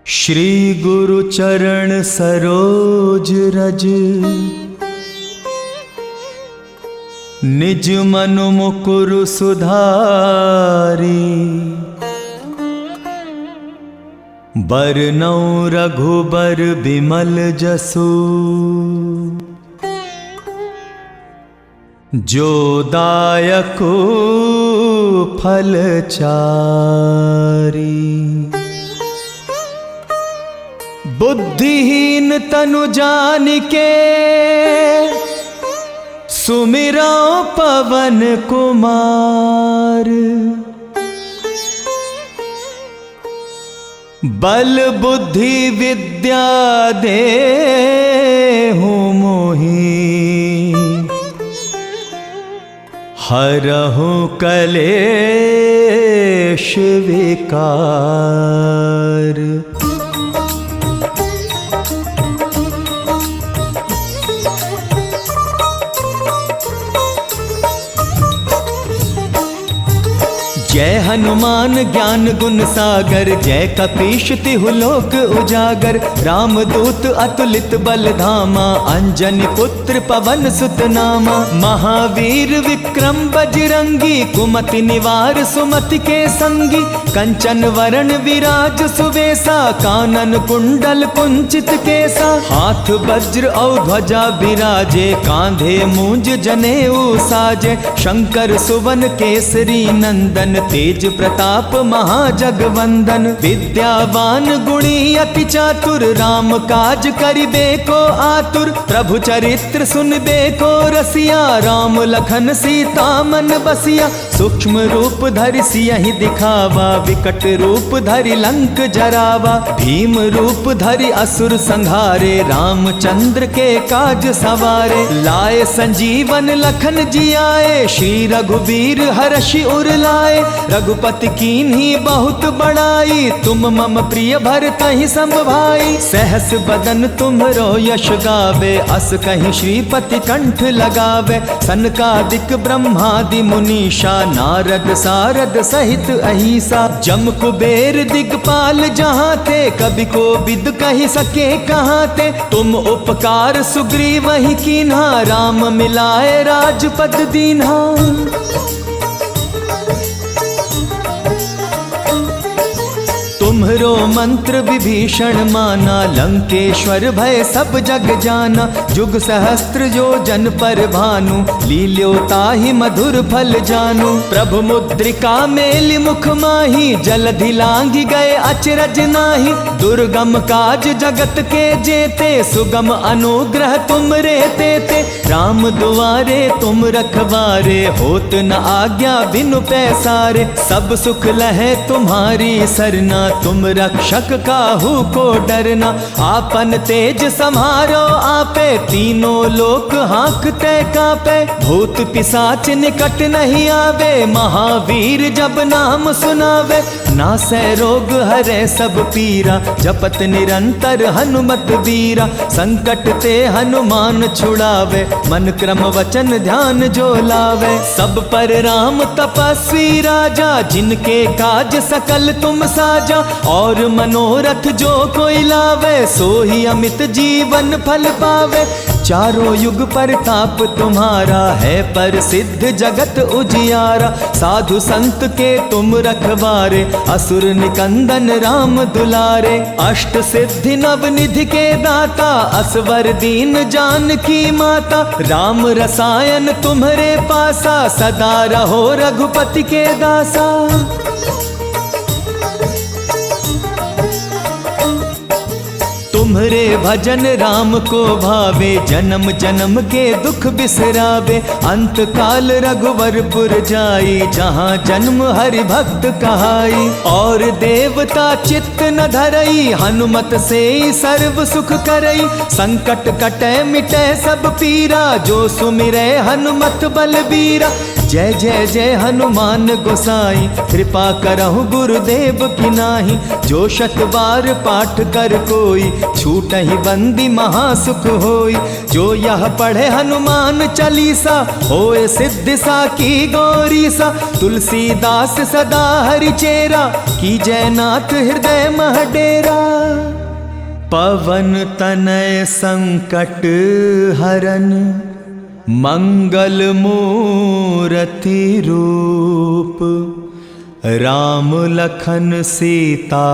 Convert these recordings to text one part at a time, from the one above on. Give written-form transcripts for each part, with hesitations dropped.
श्री गुरु चरण सरोज रज, निज मनु मुकुर सुधारी। बरनौ रघुबर बिमल जसु, जो दायको फल चारी। बुद्धिहीन तनु जानिके, सुमिरो पवन कुमार। बल बुद्धि विद्या देहु मोहि, हरहु कलेश विकार। जय हनुमान ज्ञान गुण सागर, जय कपीश तिहु लोक उजागर। रामदूत अतुलित बल धामा, अंजनी पुत्र पवन सुत नामा। महावीर विक्रम बजरंगी, कुमति निवार सुमति के संगी। कंचन वरण विराज सुवेसा, कानन कुंडल कुंचित केसा। हाथ वज्र और ध्वजा विराजे, कांधे मूंज जनेऊ साजे। शंकर सुवन केसरी नंदन, तेज प्रताप महाजगवंदन। विद्यावान गुणी अति चातुर, राम काज करिबे को आतुर। प्रभु चरित्र सुनबे को रसिया, राम लखन सीता मन बसिया। सूक्ष्म रूप धरि सियहि दिखावा, विकट रूप धरि लंक जरावा। भीम रूप धरि असुर संहारे, रामचंद्र के काज सवारे। लाए संजीवन लखन जियाए, श्री रघुबीर हर्षि उर लाए। रघुपति कीन्ही बहुत बड़ाई, तुम मम प्रिय भरतहि सम भाई। सहस बदन तुम्हरो यश गावे, अस कहीं श्रीपति कंठ लगावे। सनकादिक ब्रह्मादि मुनीषा, नारद सारद सहित अहिसा। जम कुबेर दिगपाल जहाँ थे, कवि को विद कहि सके कहाँ थे। तुम उपकार सुग्रीव ही कीन्हा, राम मिलाए राजपद दीन्हा। तुम्हरो मंत्र विभीषण माना, लंकेश्वर भय सब जग जाना। जुग सहस्त्र जो जन पर भानु, लील्यो ताहि मधुर फल जानू। प्रभु मुद्रिका मेलि मुख माही, जलधि लांघि गए अचरज नाही। दुर्गम काज जगत के जेते, सुगम अनुग्रह तुमरे तेते। राम दुआरे तुम रखवारे, होत न आज्ञा बिनु पैसारे। सब सुख लहे तुम्हारी सरना, तुम रक्षक काहू को डरना। आपन तेज सम्हारो आपे, तीनों लोक हाँकते कापे। भूत पिशाच निकट नहीं आवे, महावीर जब नाम सुनावे। नासै रोग हरै सब पीरा, जपत निरंतर हनुमत बीरा। संकट ते हनुमान छुड़ावे, मन क्रम वचन ध्यान जो लावे। सब पर राम तपस्वी राजा, जिनके काज सकल तुम साजा। और मनोरथ जो कोई लावे, सोही अमित जीवन फल पावे। चारों युग परताप तुम्हारा है, प्रसिद्ध जगत उजियारा। साधु संत के तुम रखवारे, असुर निकंदन राम दुलारे। अष्ट सिद्धि नव निधि के दाता, असवर दीन जानकी माता। राम रसायन तुम्हरे पासा, सदा रहो रघुपति के दासा। तुम्हरे भजन राम को भावे, जन्म जन्म के दुख बिसरावे। अंत काल रघुवरपुर जाई, जहाँ जन्म हरि भक्त कहाई। और देवता चित्त न धरई, हनुमत से सर्व सुख करई। संकट कटै मिटै सब पीरा, जो सुमिरै हनुमत बलबीरा। जय जय जय हनुमान गोसाई, कृपा करहु गुरुदेव की नाही। जो शत बार पाठ कर कोई, छूटहि बंदी महासुख होई। जो यह पढ़े हनुमान चालीसा, होए सिद्धि साकी गौरी सा। तुलसीदास सदा हरि चेरा, की जयनाथ हृदय मह डेरा। पवन तनय संकट हरन, मंगल मूरति रूप। राम लखन सीता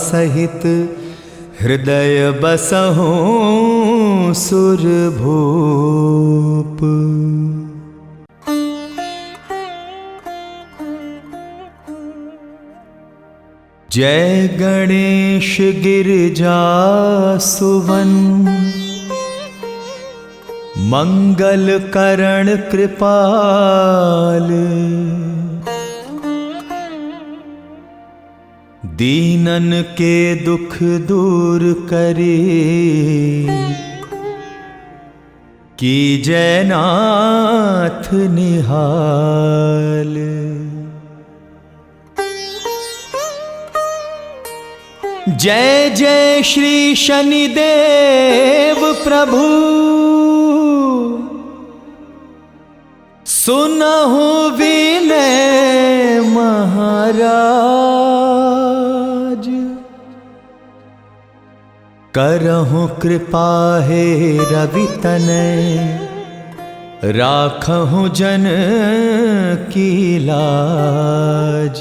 सहित, हृदय बसहु सुरभूप। जय गणेश गिरिजा सुवन, मंगल करण कृपाल। दीनन के दुख दूर करे, की जयनाथ निहाल। जय जय श्री शनिदेव प्रभु, सुनहु विनय महाराज। करहु कृपा हे रवि तनय, राखहु जन की लाज।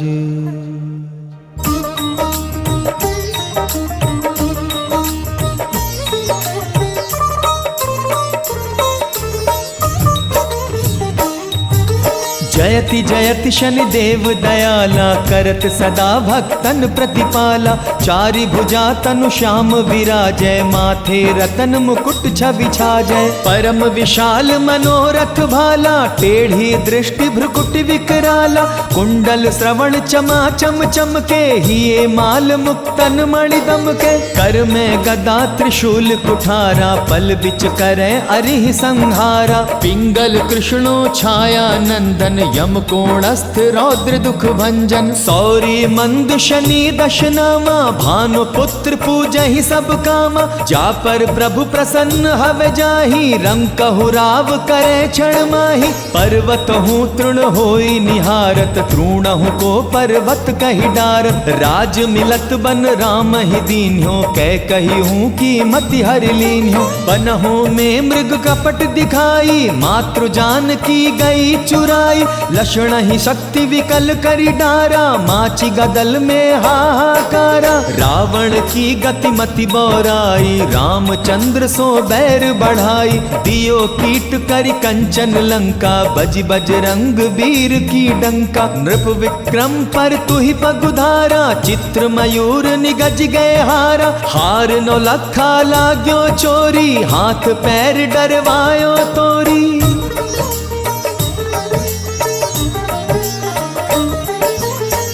जयति जयति शनिदेव दयाला, करत सदा भक्तन प्रतिपाला। चारि भुजा तनु श्याम विराजय, माथे रतन मुकुट छवि छाजय। परम विशाल मनोरथ भाला, टेढ़ी दृष्टि भ्रुकुट विकराला। कुंडल श्रवण चमा चम चमके, हिये माल मुक्तन मणि दमके। कर में गदा त्रिशूल कुठारा, पल बिच करे अरिहि संहारा। पिंगल कृष्णो छाया नंदन, यम कोणस्थ रौद्र दुख भंजन। सौरी मंद शनि दशनामा, भानु पुत्र पूजहि सब कामा। जा पर प्रभु प्रसन्न हवे जाहि, रंकहु राव करे क्षण माहि। पर्वत हूँ तृण होई निहारत, तृणहु को पर्वत कहि डारत। राज मिलत बन राम ही दीन्यो, कै कही हूँ की मति हर लीन्यो। बनहु में मृग कपट दिखाई, मातृ जान की गई चुराई। लक्षण ही शक्ति विकल करी डारा, माची गदल में हाहाकारा। रावण की गति मति बौराई, रामचंद्र सो बैर बढ़ाई। दियो कीट करी कंचन लंका, बज बजरंग वीर की डंका। नृप विक्रम पर तुहि पगुधारा, चित्र मयूर निगज गए हारा। हार नौ लखा लाग्यो चोरी, हाथ पैर डरवायो तोरी।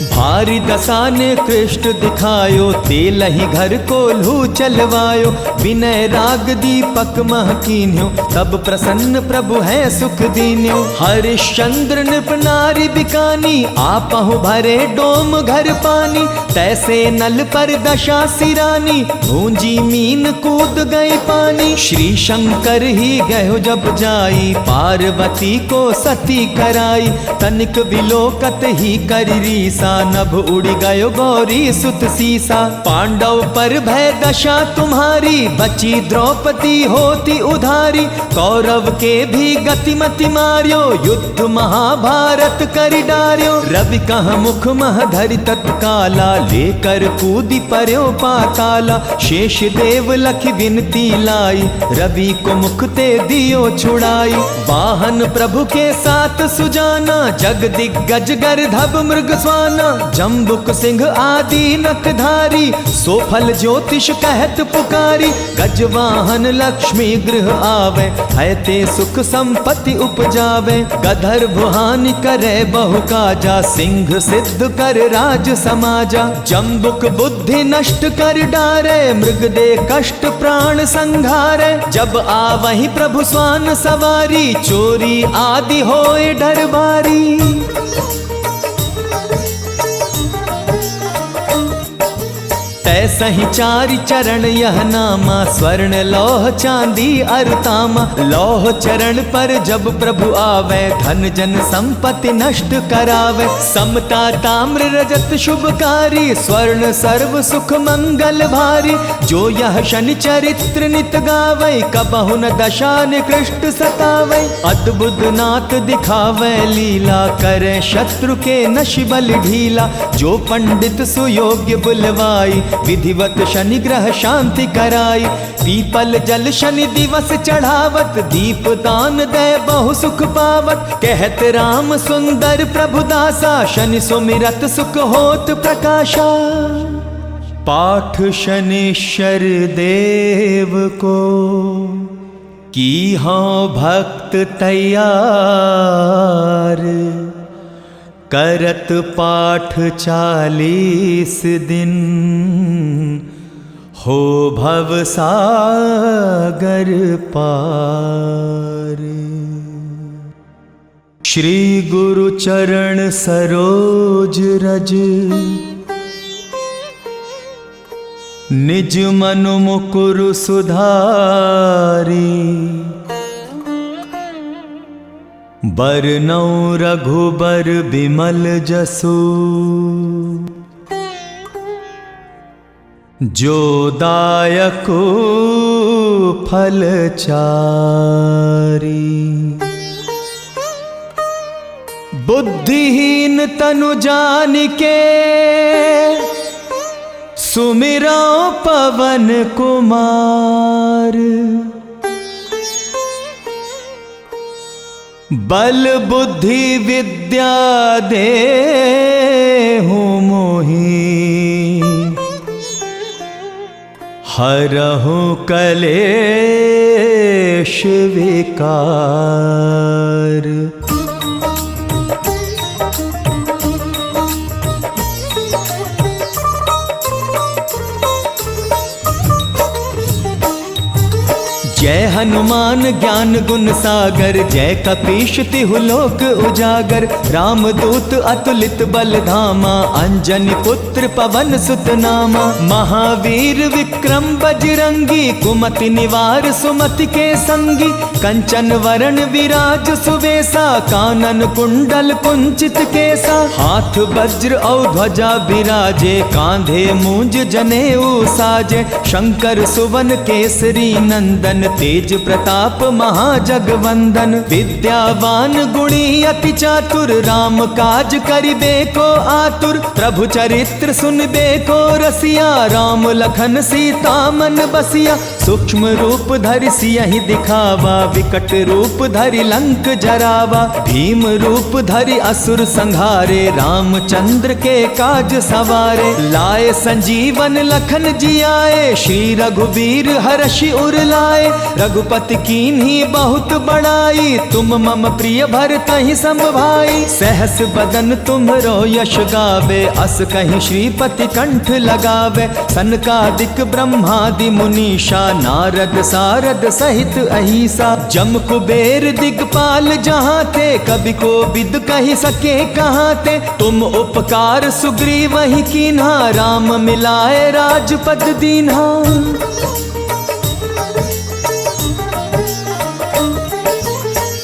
भारी दशा ने कृष्ण दिखायो, तेल ही घर को लू चलवायो। विनय राग दीपक मह कीन्यो, तब प्रसन्न प्रभु है सुख दीन्यो। हरिश्चंद्र नृप नारी बिकानी, आपहु भरे डोम घर पानी। तैसे नल पर दशा सिरानी, भूंजी मीन कूद गई पानी। श्री शंकर ही गयो जब जाई, पार्वती को सती कराई। तनिक विलोकत ही करी रीसा, नभ उड़ गयो गौरी सुत सीसा। पांडव पर भय दशा तुम्हारी, बची द्रौपदी होती उधारी। कौरव के भी गतिमति मार्यो, युद्ध महाभारत करि डार्यो। रवि कह मुख मह धरि तत्काला, लेकर कूदी पर्यो पाताला। शेष देव लखि विनती लाई, रवि को मुख ते दियो छुड़ाई। वाहन प्रभु के साथ सुजाना, जग दिग्गज गर्धब मृग स्वाना। जम्बुक सिंह आदि नखधारी, सो फल ज्योतिष कहत पुकारी। गजवाहन लक्ष्मी गृह आवे, है ते सुख संपत्ति उपजावे। गधर्व हानि करे बहु काजा, सिंह सिद्ध कर राज समाजा। जम्बुक बुद्धि नष्ट कर डारे, मृग दे कष्ट प्राण संघारे। जब आवहि प्रभु स्वान सवारी, चोरी आदि होए डरबारी। तैसहि चारि चरण यह नामा, स्वर्ण लौह चांदी अरुतामा। लौह चरण पर जब प्रभु आवे, धन जन संपत्ति नष्ट करावे। समता ताम्र रजत शुभकारी, स्वर्ण सर्व सुख मंगल भारी। जो यह शनि चरित्र नित गावे, कबहु न दशा निकृष्ट सतावे। अद्भुत नाथ दिखावे लीला, करे शत्रु के नश बल ढीला। जो पंडित सुयोग्य बुलवाई, विधिवत शनि ग्रह शांति कराई। पीपल जल शनि दिवस चढ़ावत, दीप दान दे बहु सुख पावत। कहत राम सुंदर प्रभु दासा, शनि सुमिरत सुख होत प्रकाशा। पाठ शनिश्चर देव को, की हाँ भक्त तैयार। करत पाठ 40 दिन, हो भव सागर पार। श्री गुरु चरण सरोज रज, निज मनु मुकुर सुधारी। बरनौ रघुबर बिमल जसु, जो दायक फल चारी। बुद्धिहीन तनु जानिके, सुमिरो पवन कुमार। बल बुद्धि विद्या देहु मोहि, हरहु कलेश विकार। जय हनुमान ज्ञान गुण सागर, जय कपीश तिहु लोक उजागर। रामदूत अतुलित बल धामा, अंजनी पुत्र पवन सुत नामा। महावीर विक्रम बजरंगी, कुमति निवार सुमति के संगी। कंचन वरण विराज सुवेसा, कानन कुंडल कुंचित केसा। हाथ वज्र और ध्वजा विराजे, कांधे मूंज जनेऊ साजे। शंकर सुवन केसरी नंदन, तेज प्रताप महाजगवंदन। विद्यावान गुणी अति चातुर, राम काज करिबे को आतुर। प्रभु चरित्र सुनबे को रसिया, राम लखन सीता मन बसिया। सूक्ष्म रूप धरि सियहि दिखावा, विकट रूप धरि लंक जरावा। भीम रूप धरि असुर संहारे, रामचंद्र के काज सवारे। लाए संजीवन लखन जियाए, श्री रघुबीर हर्षि उर लाए। रघुपति कीन्ही बहुत बड़ाई, तुम मम प्रिय भरतहि सम भाई। सहस बदन तुम्हरो यश गावे, अस कहीं श्रीपति कंठ लगावे। सनकादिक ब्रह्मादि मुनीषा, नारद सारद सहित अहिसा। जम कुबेर दिगपाल जहाँ थे, कवि को विद कहि सके कहाँ थे। तुम उपकार सुग्रीवहि कीन्हा, राम मिलाए राजपद दीन्हा।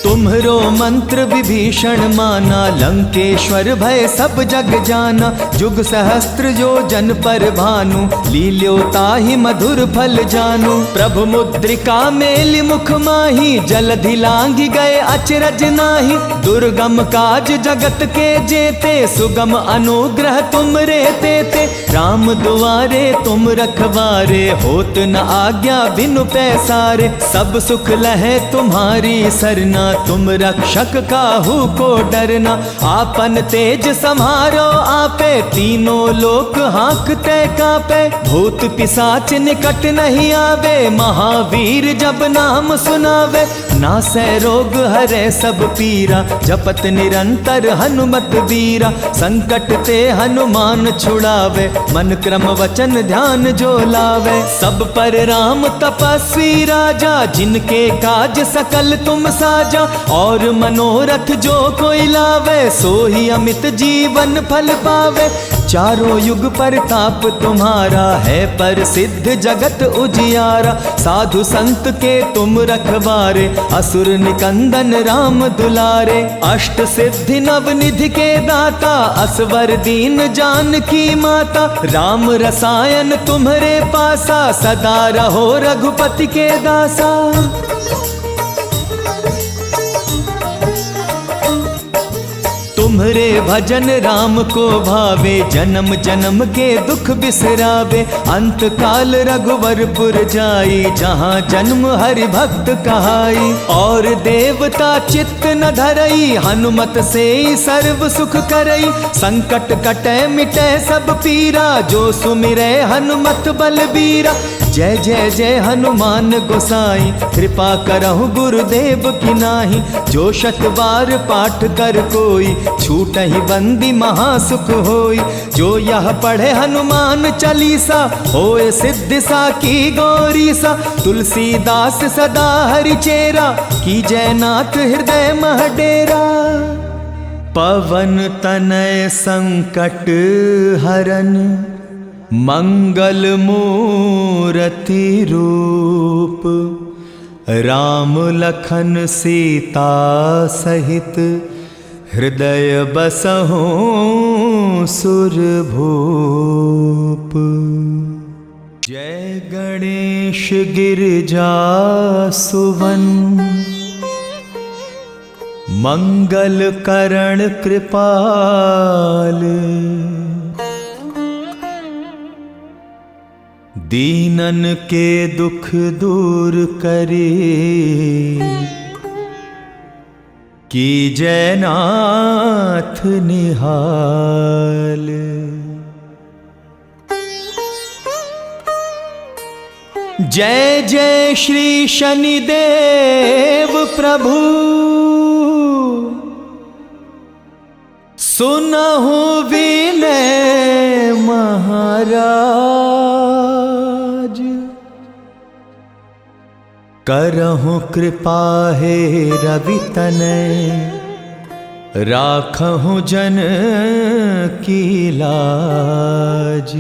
तुम्हरो मंत्र विभीषण माना, लंकेश्वर भय सब जग जाना। जुग सहस्त्र जो जन पर भानु, लील्यो ताहि मधुर फल जानू। प्रभु मुद्रिका मेलि मुख माही, जलधि लांघि गए अचरज नाही। दुर्गम काज जगत के जेते, सुगम अनुग्रह तुमरे तेते। राम दुआरे तुम रखवारे, होत न आज्ञा बिनु पैसारे। सब सुख लहे तुम्हारी सरना, तुम रक्षक काहू को डरना। आपन तेज सम्हारो आपे, तीनों लोक हाँकते कापे। भूत पिशाच निकट नहीं आवे, महावीर जब नाम सुनावे। नासै रोग हरे सब पीरा, जपत निरंतर हनुमत बीरा। संकट ते हनुमान छुड़ावे, मन क्रम वचन ध्यान जो लावे। सब पर राम तपस्वी राजा, जिनके काज सकल तुम साजा। और मनोरथ जो कोई लावे, सो ही अमित जीवन फल पावे। चारों युग परताप तुम्हारा, है पर सिद्ध जगत उजियारा। साधु संत के तुम रखवारे, असुर निकंदन राम दुलारे। अष्ट सिद्धि नवनिधि के दाता, असवर दीन जानकी माता। राम रसायन तुम्हारे पासा, सदा रहो रघुपति के दासा। तुम्हारे भजन राम को भावे, जन्म जन्म के दुख बिसरावे। अंत काल रघुवरपुर जाई, जहाँ जन्म हरि भक्त कहाई। और देवता चित्त न धरई, हनुमत से सर्व सुख करई। संकट कटे मिटे सब पीरा, जो सुमिरै हनुमत बलबीरा। जय जय जय हनुमान गोसाई, कृपा करहु गुरुदेव की नाही। जो शत बार पाठ कर कोई, छूटहि बंदी महासुख होई। जो यह पढ़े हनुमान चालीसा, होए सिद्धि साकी गौरीसा। तुलसीदास सदा हरि चेरा, की जयनाथ हृदय मह डेरा। पवन तनय संकट हरन, मंगल मूरति रूप। राम लखन सीता सहित, हृदय बसहु सुरभूप। जय गणेश गिरिजा सुवन, मंगल करण कृपाल। दीनन के दुख दूर करे, की जयनाथ निहाल। जय जय श्री शनिदेव प्रभु, सुनहु विनय महाराज। करहु कृपा हे रवि तनय, राखहु जन की लाज।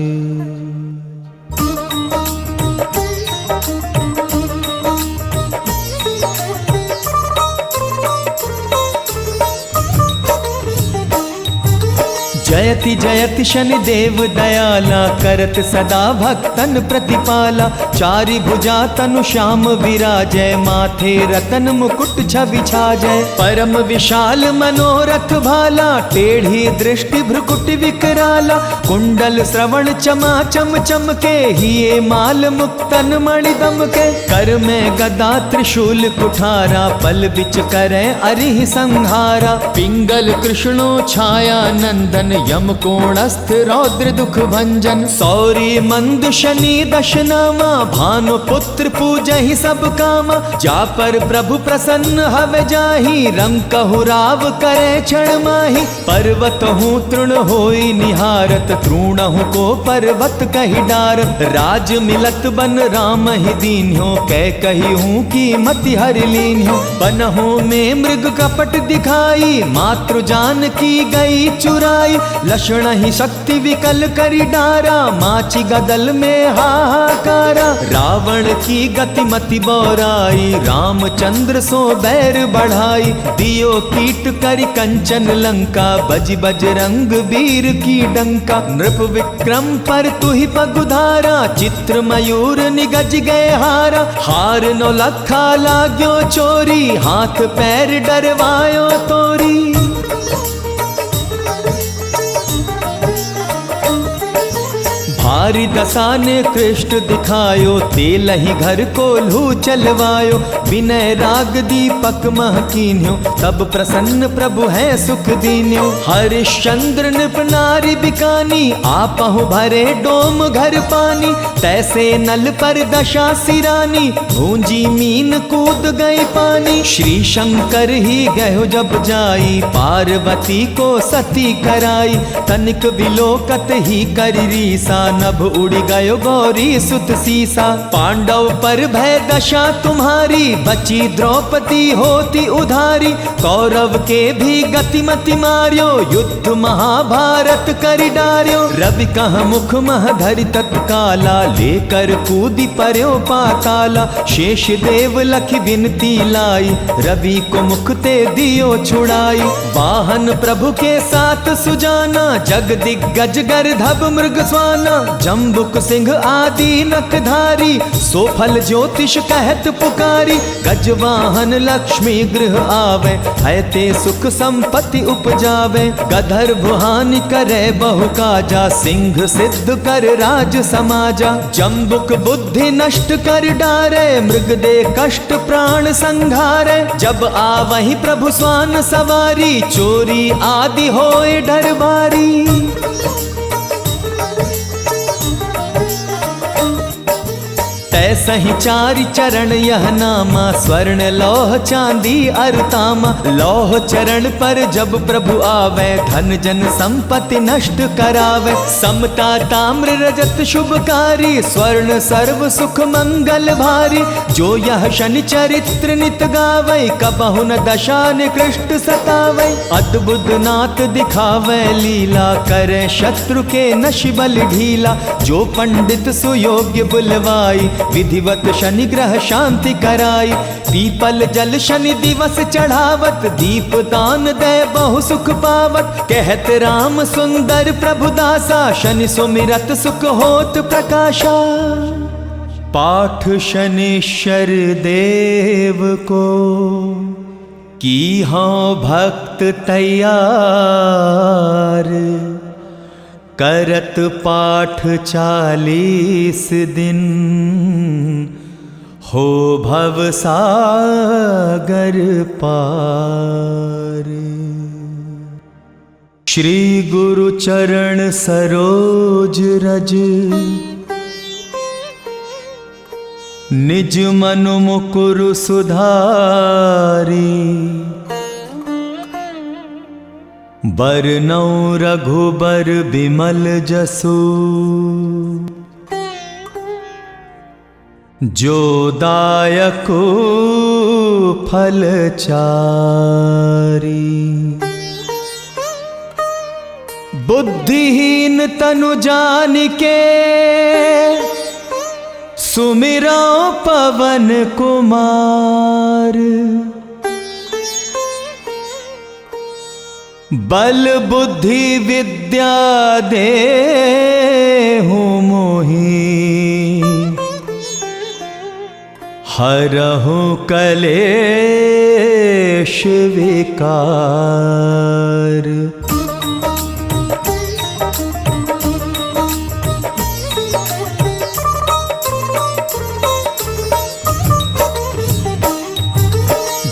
जयति जयति शनिदेव दयाला, करत सदा भक्तन प्रतिपाला। चारि भुजा तनु श्याम विराजय, माथे रतन मुकुट छवि छाजय। परम विशाल मनोरथ भाला, टेढ़ी दृष्टि भ्रुकुट विकराला। कुंडल श्रवण चमा चम चमके, हिये माल मुक्तन मणि दमके। कर में गदा त्रिशूल कुठारा, पल बिच करे अरिहि संहारा। पिंगल कृष्णो छाया नंदन, यम कोणस्थ रौद्र दुख भंजन। सौरी मंद शनि दशनामा, भानु पुत्र पूजहि सब कामा। जा पर प्रभु प्रसन्न हवे जाहि, रंकहु राव करे क्षण माहि। पर्वत हूँ तृण होई निहारत, तृणहु को पर्वत कहि डारत। राज मिलत बन राम ही दीन्यो, कै कही हूँ की मति हरि लीन्यो। बनहु में मृग कपट दिखाई, मातृ जान की गई चुराई। लक्षण ही शक्ति विकल करी डारा, माची गदल में हाहाकारा। रावण की गति मति बौराई, रामचंद्र सो बैर बढ़ाई। दियो कीट करी कंचन लंका, बज बजरंग वीर की डंका। नृप विक्रम पर तुहि पगुधारा, चित्र मयूर निगज गए हारा। हार नौ लखा लाग्यो चोरी, हाथ पैर डरवायो तोरी। सारी दशा ने कृष्ण दिखायो, तेल ही घर को लू चलवायो। विनय राग दीपक मह कीन्यो, तब प्रसन्न प्रभु है सुख दीन्यो। हरिश्चंद्र नृप नारी बिकानी, आपहु भरे डोम घर पानी। तैसे नल पर दशा सिरानी, भूंजी मीन कूद गई पानी। श्री शंकर ही गयो जब जाई, पार्वती को सती कराई। तनिक विलोकत ही करी रीसा, नभ उड़ी गयो गौरी सुत सीसा। पांडव पर भय दशा तुम्हारी, बची द्रौपदी होती उधारी। कौरव के भी गतिमति मार्यो, युद्ध महाभारत करि डार्यो। रवि कह मुख मह धरि तत्काला, लेकर कूदी पर्यो पाताला। शेष देव लखि विनती लाई, रवि को मुख ते दियो छुड़ाई। वाहन प्रभु के साथ सुजाना, जग दिग्गज गर्धब मृग स्वाना। जम्बुक सिंह आदि नखधारी, सोफल ज्योतिष कहत पुकारी। गजवाहन लक्ष्मी गृह आवे, हैते सुख संपत्ति उपजावे। गधर्व हानि करे बहु काजा, सिंह सिद्ध कर राज समाजा। जम्बुक बुद्धि नष्ट कर डारे, मृग दे कष्ट प्राण संघारे। जब आवहि प्रभु स्वान सवारी, चोरी आदि होए डर बारी। तैसहि चारि चरण यह नामा, स्वर्ण लौह चांदी अरुतामा। लौह चरण पर जब प्रभु आवे, धन जन संपत्ति नष्ट करावे। समता ताम्र रजत शुभकारी, स्वर्ण सर्व सुख मंगल भारी। जो यह शनि चरित्र नित गावे, कबहु न दशा निकृष्ट सतावे। अद्भुत नाथ दिखावे लीला, करे शत्रु के नशि बल ढीला। जो पंडित सुयोग्य बुलवाई, विधिवत शनि ग्रह शांति कराई। पीपल जल शनि दिवस चढ़ावत, दीप दान दे बहु सुख पावत। कहत राम सुंदर प्रभु दासा, शनि सुमिरत सुख होत प्रकाशा। पाठ शनिश्चर देव को, की हाँ भक्त तैयार। करत पाठ 40 दिन, हो भव सागर पार। श्री गुरु चरण सरोज रज, निज मनु मुकुरु सुधारी। बरनौ रघुबर बिमल जसु, जो दायको फल चारी। बुद्धिहीन तनु जानिके, सुमिरो पवन कुमार। बल बुद्धि विद्या देहु मोहि, हरहु कलेश विकार।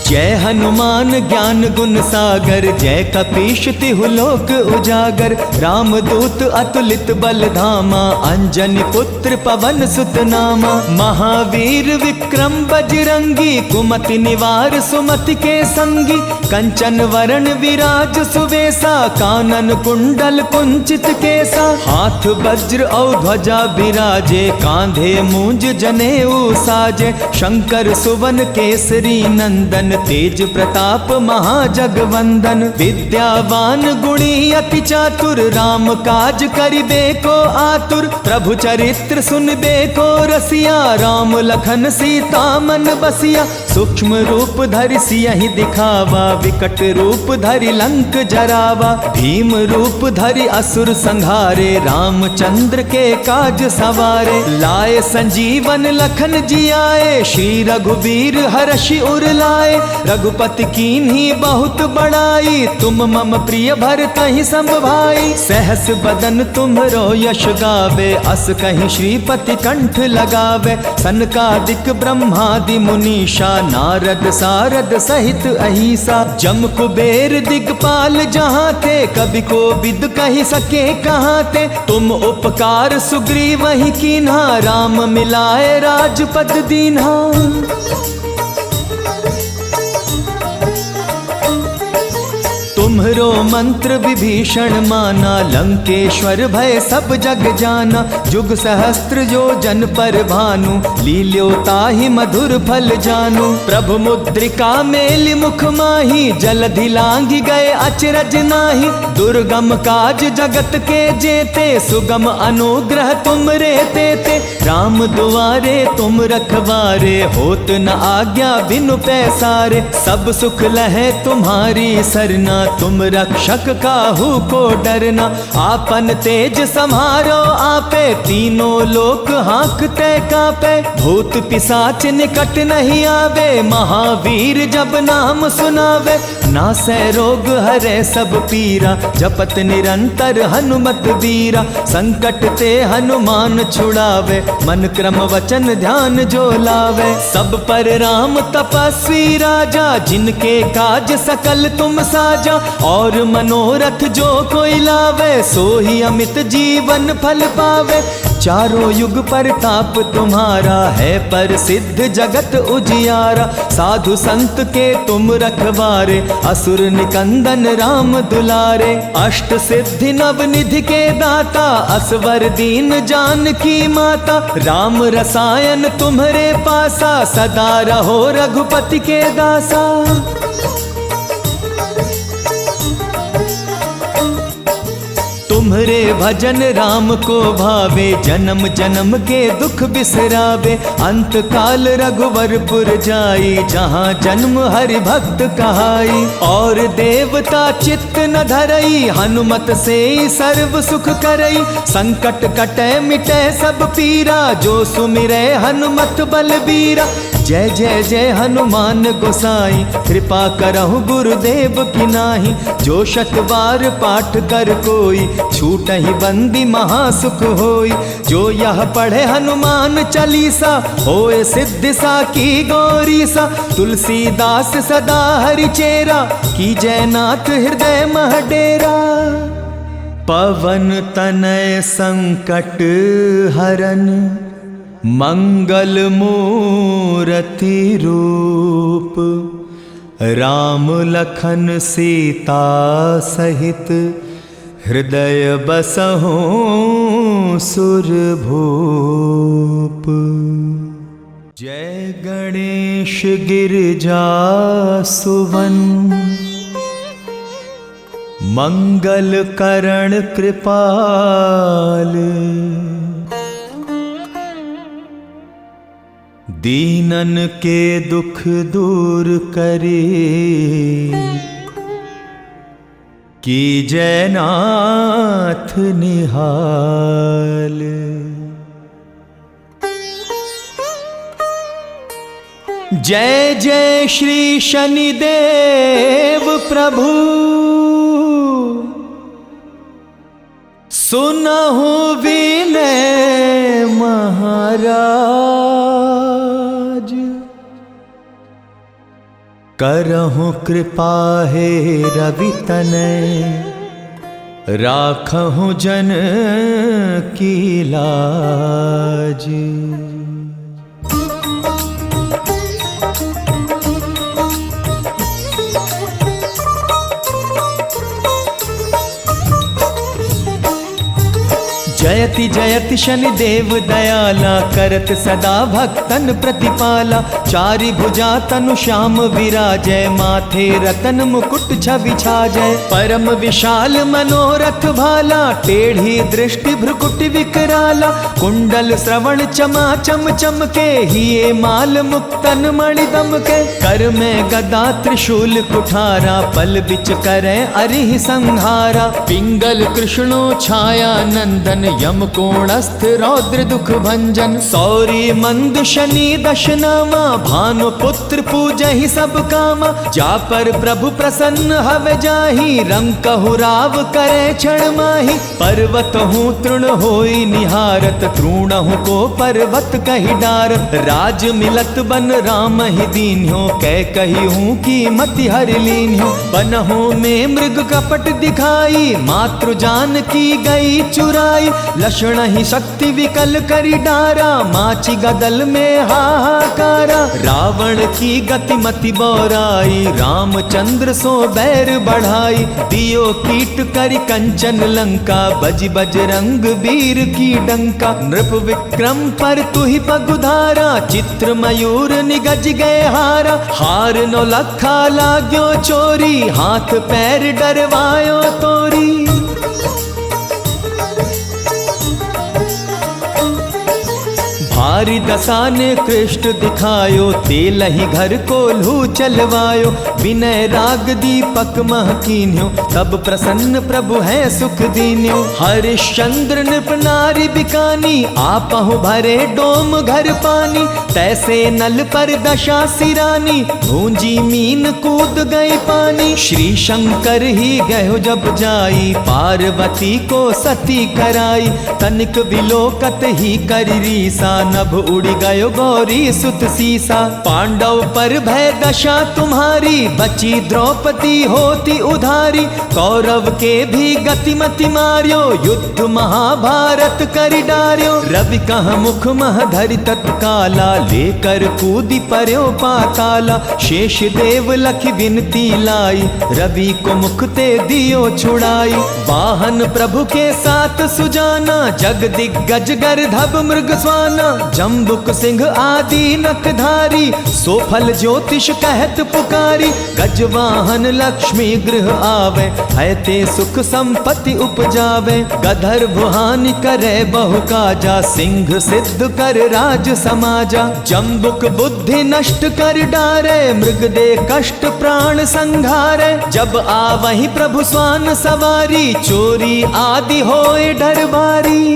जय हनुमान ज्ञान गुण सागर, जय कपीश तिहु लोक उजागर। रामदूत अतुलित बल धामा, अंजनी पुत्र पवन सुत नामा। महावीर विक्रम बजरंगी, कुमति निवार सुमति के संगी। कंचन वरण विराज सुवेसा, कानन कुंडल कुंचित केसा। हाथ वज्र और ध्वजा बिराजे, कांधे मूंज जनेऊ साजे। शंकर सुवन केसरी नंदन, तेज प्रताप महाजगवंदन। विद्यावान गुणी अति चातुर, राम काज करिबे को आतुर। प्रभु चरित्र सुनबे को रसिया, राम लखन सीता मन बसिया। सूक्ष्म रूप धरि सियहि दिखावा, विकट रूप धरि लंक जरावा। भीम रूप धरि असुर संहारे, रामचंद्र के काज सवारे। लाए संजीवन लखन जियाए, श्री रघुवीर हर्षि उर लाए। रघु रघुपति कीन्ही बहुत बड़ाई, तुम मम प्रिय भरतहि सम भाई। सहस बदन तुम्हरो यश गावे, अस कहीं श्रीपति कंठ लगावे। सनकादिक ब्रह्मादि मुनीषा, नारद सारद सहित अहिसा। जम कुबेर दिगपाल जहाँ थे, कवि को विद कही सके कहाँ थे। तुम उपकार सुग्रीव वही कीन्हा, राम मिलाए राजपद दीन्हा। तुम्हरो मंत्र विभीषण माना, लंकेश्वर भय सब जग जाना। जुग सहस्त्र योजन पर भानु, लील्यो ताहि मधुर फल जानु। प्रभु मुद्रिका मेलि मुख माही, जलधि लांघि गए अचरज नाही। दुर्गम काज जगत के जेते, सुगम अनुग्रह तुम रे तेते। राम दुआरे तुम रखवारे, होत न आज्ञा बिनु पैसारे। सब सुख लहे तुम्हारी सरना, तुम रक्षक काहू को डरना। आपन तेज सम्हारो आपे, तीनों लोक हाँकते कापे। भूत पिशाच निकट नहीं आवे, महावीर जब नाम सुनावे। नासै रोग हरे सब पीरा, जपत निरंतर हनुमत बीरा। संकट ते हनुमान छुड़ावे, मन क्रम वचन ध्यान जो लावे। सब पर राम तपस्वी राजा, जिनके काज सकल तुम साजा। और मनोरथ जो कोई लावे, सोही अमित जीवन फल पावे। चारों युग परताप तुम्हारा है, प्रसिद्ध जगत उजियारा। साधु संत के तुम रखवारे, असुर निकंदन राम दुलारे। अष्ट सिद्धि नव निधि के दाता, असवर दीन जानकी माता। राम रसायन तुम्हरे पासा, सदा रहो रघुपति के दासा। तुम्हरे भजन राम को भावे, जन्म जन्म के दुख बिसरावे। अंत काल रघुवरपुर जाई, जहाँ जन्म हरि भक्त कहाई। और देवता चित्त न धरई, हनुमत से सर्व सुख करई। संकट कटे मिटे सब पीरा, जो सुमिरै हनुमत बलबीरा। जय जय जय हनुमान गोसाई, कृपा करहु गुरुदेव की नाही। जो शत बार पाठ कर कोई, छूटहि बंदी महासुख होई। जो यह पढ़े हनुमान चालीसा, होए सिद्धि साकी गौरीसा। तुलसीदास सदा हरिचेरा, की जयनाथ हृदय मह डेरा। पवन तनय संकट हरन, मंगल मूरति रूप। राम लखन सीता सहित, हृदय बसहु सुरभूप। जय गणेश गिरिजा सुवन, मंगल करण कृपाल। दीनन के दुख दूर करे, की जयनाथ निहाल। जय जय श्री शनिदेव प्रभु, सुनहु विनय महाराज। करहु कृपा हे रवि तनय, राखहु जन की लाज। जयति जयति शनिदेव दयाला, करत सदा भक्तन प्रतिपाला। चारि भुजा तनु श्याम विराजय, माथे रतन मुकुट छवि छाजय। परम विशाल मनोरथ भाला, टेढ़ी दृष्टि भ्रुकुट विकराला। कुंडल श्रवण चमा चम चमके, हिये माल मुक्तन मणि दमके। कर में गदा त्रिशूल कुठारा, पल बिच करें अरिहि संहारा। पिंगल कृष्णो छाया नंदन, यम कोणस्थ रौद्र दुख भंजन। सौरी मंद शनि दशनामा, भानु पुत्र पूजहि सब कामा। जा पर प्रभु प्रसन्न हवे जाहि, रंग कहु राव करे क्षण माहि। पर्वत हूँ तृण होई निहारत, तृणहु को पर्वत कहि डारत। राज मिलत बन राम ही दीन्यो, कह कही हूँ की मति हर लीन्यो। बनहु में मृग कपट दिखाई, मातृ जान की गई चुराई। लक्षण ही शक्ति विकल करी डारा, माची गदल में हाहाकारा। रावण की गति मति बौराई, रामचंद्र सो बैर बढ़ाई। दियो कीट करी कंचन लंका, बज बजरंग वीर की डंका। नृप विक्रम पर तुहि पगुधारा, चित्र मयूर निगज गए हारा। हार नौ लखा लाग्यो चोरी, हाथ पैर डरवायो तोरी। भारी दशा ने कृष्ट दिखायो, तेल ही घर को लू चलवायो। विनय राग दीपक मह कीन्यो, तब प्रसन्न प्रभु है सुख दीन्यो। हरिश्चंद्र नृप नारी बिकानी, आपहु भरे डोम घर पानी। तैसे नल पर दशा सिरानी, भूंजी मीन कूद गई पानी। श्री शंकर ही गयो जब जाई, पार्वती को सती कराई। तनिक विलोकत ही करी रीसा, नभ उड़ी गयो गौरी सुत सीसा। पांडव पर भय दशा तुम्हारी, बची द्रौपदी होती उधारी। कौरव के भी गतिमति मार्यो, युद्ध महाभारत करि डार्यो। रवि कह मुख मह धरि तत्काला, लेकर कूदी पर्यो पाताला। शेष देव लखि विनती लाई, रवि को मुख ते दियो छुड़ाई। वाहन प्रभु के साथ सुजाना, जग दिग्गज गर्धब मृग स्वाना। जम्बुक सिंह आदि नखधारी, सोफल ज्योतिष कहत पुकारी। गजवाहन लक्ष्मी गृह आवे, है ते सुख संपत्ति उपजावे। गधर्व हानि करे बहु काजा, सिंह सिद्ध कर राज समाजा। जम्बुक बुद्धि नष्ट कर डारे, मृग दे कष्ट प्राण संघारे। जब आवहि प्रभु स्वान सवारी, चोरी आदि होए डर भारी।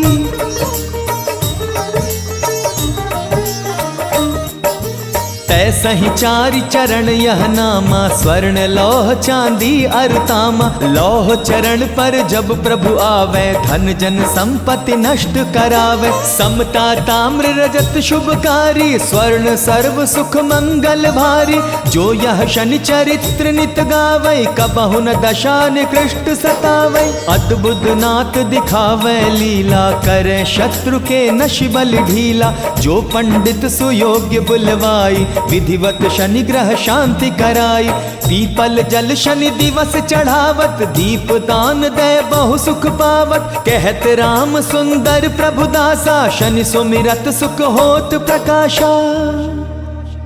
तैसहि चारि चरण यह नामा, स्वर्ण लौह चांदी अरुतामा। लौह चरण पर जब प्रभु आवे, धन जन संपत्ति नष्ट करावे। समता ताम्र रजत शुभकारी, स्वर्ण सर्व सुख मंगल भारी। जो यह शनि चरित्र नित गावे, कबहु न दशा निकृष्ट सतावे। अद्भुत नाथ दिखावे लीला, करे शत्रु के नशि बल ढीला। जो पंडित सुयोग्य बुलवाई, विधिवत शनि ग्रह शांति कराई। पीपल जल शनि दिवस चढ़ावत, दीप दान दे बहु सुख पावत। कहत राम सुंदर प्रभु दासा, शनि सुमिरत सुख होत प्रकाशा।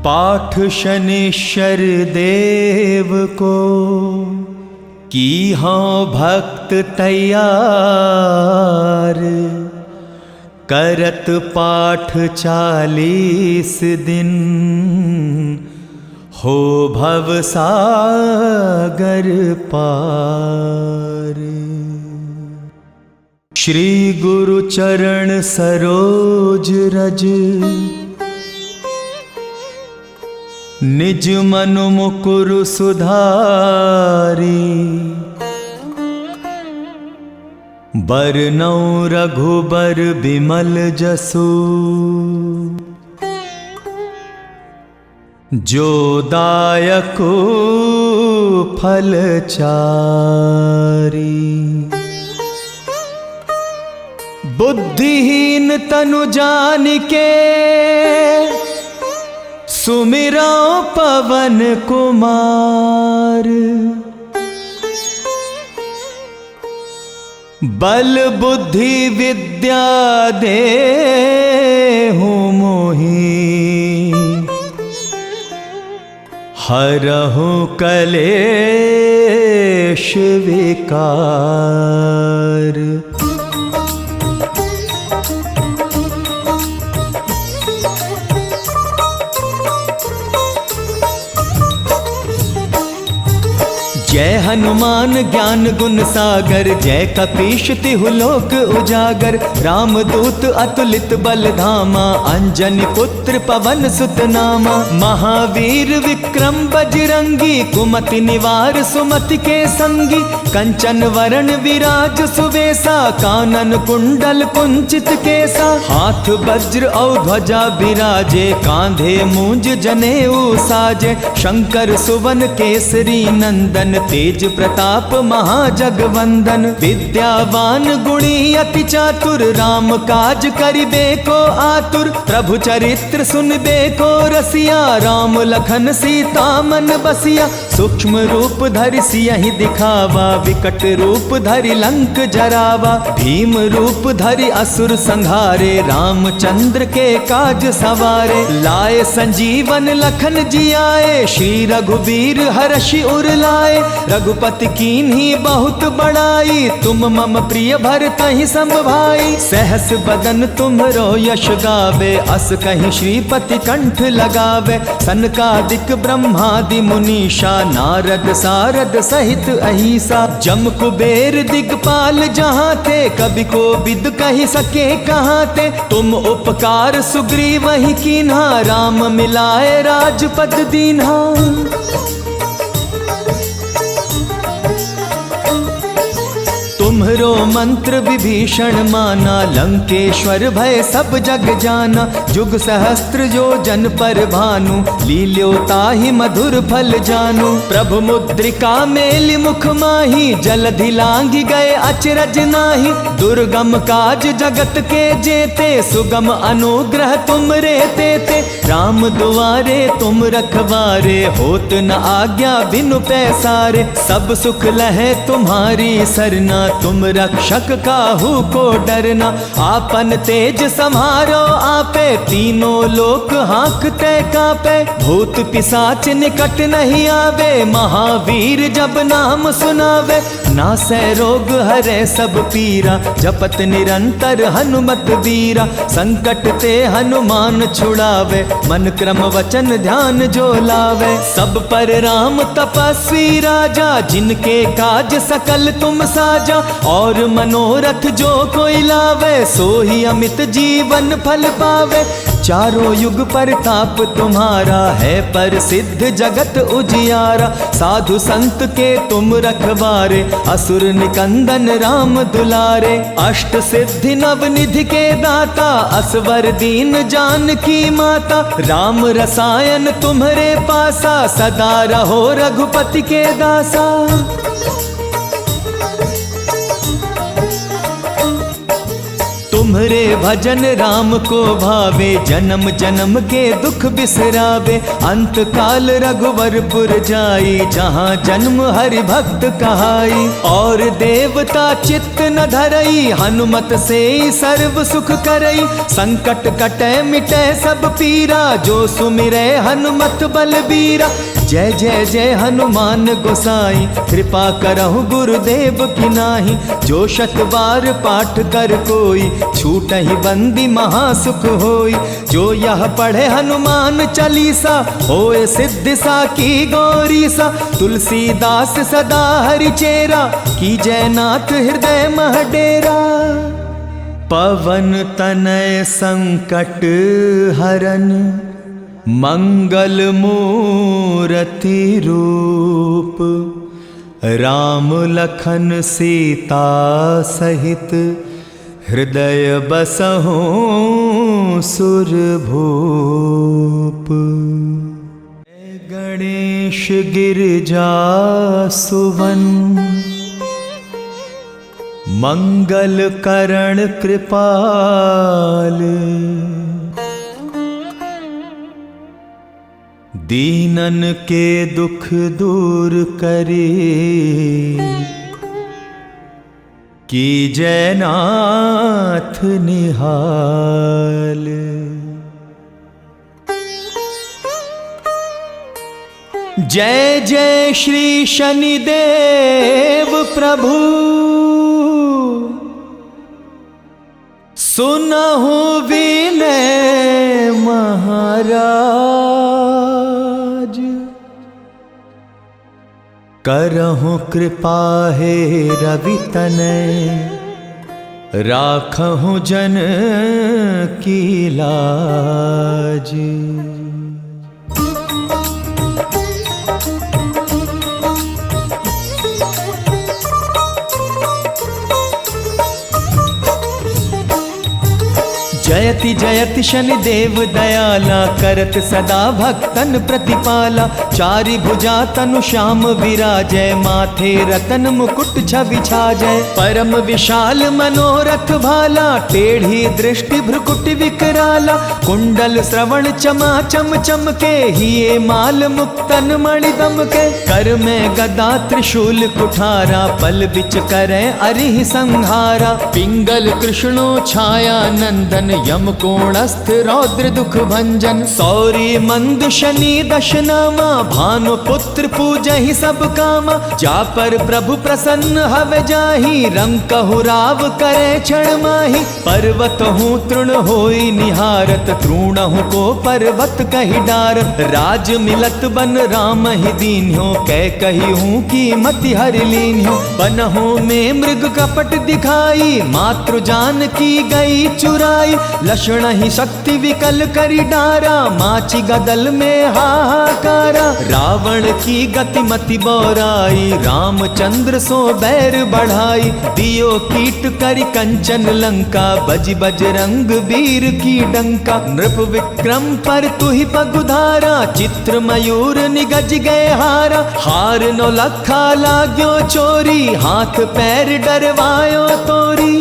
पाठ शनिश्चर देव को, की हाँ भक्त तैयार। करत पाठ 40 दिन, हो भव सागर पार। श्री गुरु चरण सरोज रज, निज मनु मुकुर सुधारी। बरनौ रघुबर बिमल जसु, जो दायको फल चारी। बुद्धिहीन तनु जानिके, सुमिरो पवन कुमार। बल बुद्धि विद्या देहु मोहि, हरहु कलेश विकार। जय हनुमान हनुमान ज्ञान गुण सागर, जय कपीश तिहु लोक उजागर। रामदूत अतुलित बल धामा, अंजनी पुत्र पवन सुत नामा। महावीर विक्रम बजरंगी, कुमति निवार सुमति के संगी। कंचन वरण विराज सुवेसा, कानन कुंडल कुंचित केसा। हाथ वज्र और ध्वजा विराजे, कांधे मूंज जनेऊ साजे। शंकर सुवन केसरी नंदन, तेज प्रताप महाजगवंदन। विद्यावान गुणी अति चातुर, राम काज करिबे को आतुर। प्रभु चरित्र सुनबे को रसिया, राम लखन सीता मन बसिया। सूक्ष्म रूप धरि सियहि दिखावा, विकट रूप धरि लंक जरावा। भीम रूप धरि असुर संहारे, रामचंद्र के काज सवारे। लाए संजीवन लखन जियाए, श्री रघुबीर हर्षि उर लाए। रघुपति कीन्ही बहुत बड़ाई, तुम मम प्रिय भरतहि सम भाई। सहस बदन तुम्हरो यश गावे, अस कहीं श्रीपति कंठ लगावे। सनकादिक ब्रह्मादि मुनीषा, नारद सारद सहित अहिसा। जम कुबेर दिगपाल जहाँ थे, कवि को विद कहि सके कहाँ थे। तुम उपकार सुग्रीव ही कीन्हा, राम मिलाए राजपद दीन्हा। तुम्हरो मंत्र विभीषण माना, लंकेश्वर भय सब जग जाना। जुग सहस्त्र जो जन पर भानु, लील्यो ताहि मधुर फल जानू। प्रभु मुद्रिका मेलि मुख माही, जलधि लांघि गए अचरज नाही। दुर्गम काज जगत के जेते, सुगम अनुग्रह तुमरे तेते। राम दुआरे तुम रखवारे, होत न आज्ञा बिनु पैसारे। सब सुख लहे तुम्हारी सरना, तुम रक्षक काहू को डरना। आपन तेज सम्हारो आपे, तीनों लोक हाँकते कापे। भूत पिशाच निकट नहीं आवे, महावीर जब नाम सुनावे। नासै रोग हरे सब पीरा, जपत निरंतर हनुमत बीरा। संकट ते हनुमान छुड़ावे, मन क्रम वचन ध्यान जो लावे। सब पर राम तपस्वी राजा, जिनके काज सकल तुम साजा। और मनोरथ जो कोई लावे, सोही अमित जीवन फल पावे। चारों युग परताप तुम्हारा, है प्रसिद्ध जगत उजियारा। साधु संत के तुम रखवारे, असुर निकंदन राम दुलारे। अष्ट सिद्धि नव निधि के दाता, असवर दीन जानकी माता। राम रसायन तुम्हरे पासा, सदा रहो रघुपति के दासा। तुम्हरे भजन राम को भावे, जन्म जन्म के दुख बिसरावे। अंत काल रघुवरपुर जाई, जहाँ जन्म हरि भक्त कहाई। और देवता चित्त न धरई, हनुमत से सर्व सुख करई। संकट कटे मिटे सब पीरा, जो सुमिरै हनुमत बलबीरा। जय जय जय हनुमान गोसाई, कृपा करहु गुरुदेव की नाही। जो शत बार पाठ कर कोई, छूटहि बंदी महासुख होई। जो यह पढ़े हनुमान चालीसा, होए सिद्धि साकी गौरीसा। तुलसीदास सदा हरि चेरा, की जयनाथ हृदय मह डेरा। पवन तनय संकट हरन, मंगल मूरति रूप। राम लखन सीता सहित, हृदय बसहु सुरभूप। गणेश गिरिजा सुवन, मंगल करण कृपाल। दीनन के दुख दूर करे, की जयनाथ निहाल। जय जय श्री शनिदेव प्रभु, सुनहु विनय महाराज। करहु कृपा हे रवि तनय, राखहु जन की लाज। जयति जयति शनिदेव दयाला, करत सदा भक्तन प्रतिपाला। चारि भुजा तनु श्याम विराजय, माथे रतन मुकुट छवि छाजय। परम विशाल मनोरथ भाला, टेढ़ी दृष्टि भ्रुकुटि विकराला। कुंडल श्रवण चमा चम चमके, हिये माल मुक्तन मणि दमके। कर में गदा त्रिशूल कुठारा, पल बिच करे अरिहि संहारा। पिंगल कृष्णो छाया नंदन, यम कोणस्थ रौद्र दुख भंजन। सौरी मंद शनि दश नामा, भानु पुत्र पूजहि सब कामा। जा पर प्रभु प्रसन्न हवे जाहि, रंग कहु राव करे क्षण माहि। पर्वत हूँ तृण होई निहारत, तृणहु को पर्वत कहि डारत। राज मिलत बन राम ही दीन्यो, कह कही हूँ की मति हरि लीन्यो। बनहु में मृग कपट दिखाई, मातृ जान की गई चुराई। लक्षण ही शक्ति विकल करी डारा, माची गदल में हाहाकारा। रावण की गति मति बौराई, रामचंद्र सो बैर बढ़ाई। दियो कीट करी कंचन लंका, बज बजरंग वीर की डंका। नृप विक्रम पर तुहि पगुधारा, चित्र मयूर निगज गए हारा। हार नौ लखा लाग्यो चोरी, हाथ पैर डरवायो तोरी।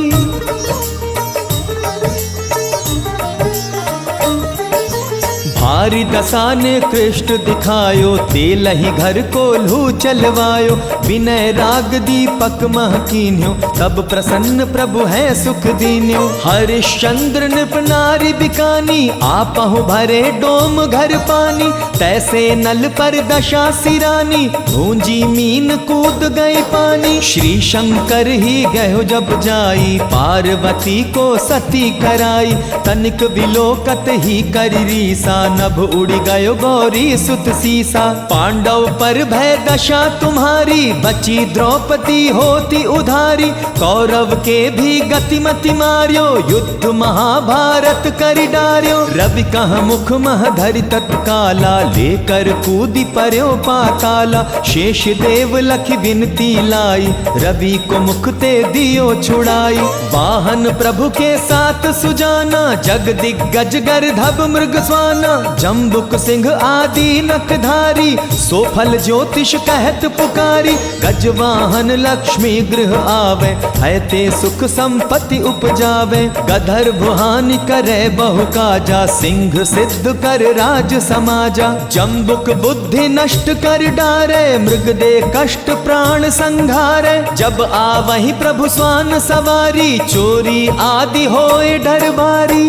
भारी दशा ने कृष्ण दिखायो, तेलहि घर को लू चलवायो। विनय राग दीपक मह कीन्यो, तब प्रसन्न प्रभु है सुख दीन्यो। हरिश्चंद्र नृप नारी बिकानी, आपहु भरे डोम घर पानी। तैसे नल पर दशा सिरानी, भूंजी मीन कूद गई पानी। श्री शंकर ही गयो जब जाई, पार्वती को सती कराई। तनिक विलोकत ही करी रीसा, नभ उड़ी गयो गौरी सुत सीसा। पांडव पर भय दशा तुम्हारी, बची द्रौपदी होती उधारी। कौरव के भी गतिमति मार्यो, युद्ध महाभारत करि डार्यो। रवि कह मुख मह धरि तत्काला, लेकर कूदी पर्यो पाताला। शेष देव लखि विनती लाई, रवि को मुख ते दियो छुड़ाई। वाहन प्रभु के साथ सुजाना, जग दिग्गज गर्धब मृग स्वाना। जम्बुक सिंह आदि नखधारी, सोफल ज्योतिष कहत पुकारी। गजवाहन लक्ष्मी गृह आवे, है ते सुख संपत्ति उपजावे। गधर भुहानि करे बहु काजा, सिंह सिद्ध कर राज समाजा। जम्बुक बुद्धि नष्ट कर डारे, मृग दे कष्ट प्राण संघारे। जब आवहि प्रभु स्वान सवारी, चोरी आदि होए डर भारी।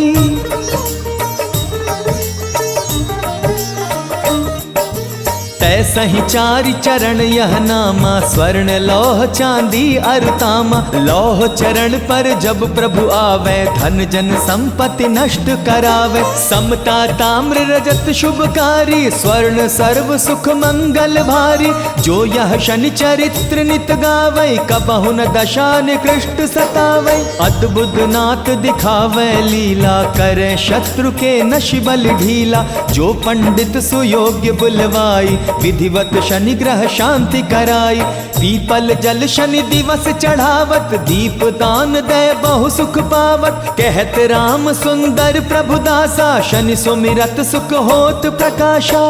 तैसहि चारि चरण यह नामा, स्वर्ण लौह चांदी अरुतामा। लौह चरण पर जब प्रभु आवे, धन जन संपत्ति नष्ट करावे। समता ताम्र रजत शुभकारी, स्वर्ण सर्व सुख मंगल भारी। जो यह शनि चरित्र नित गावे, कबहु न दशा निकृष्ट सतावे। अद्भुत नाथ दिखावे लीला, करे शत्रु के नशि बल ढीला। जो पंडित सुयोग्य बुलवाई, विधिवत शनि ग्रह शांति कराई। पीपल जल शनि दिवस चढ़ावत, दीप दान दे बहु सुख पावत। कहत राम सुंदर प्रभु दासा, शनि सुमिरत सुख होत प्रकाशा।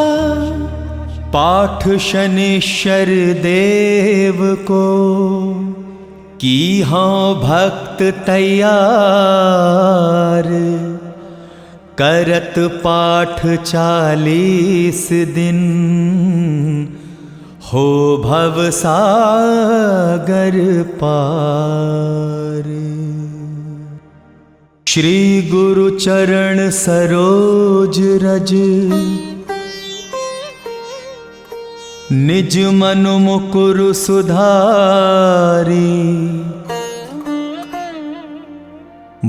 पाठ शनिश्चर देव को, की हाँ भक्त तैयार। करत पाठ 40 दिन, हो भव सागर पार। श्री गुरु चरण सरोज रज, निज मनु मुकुरु सुधारी।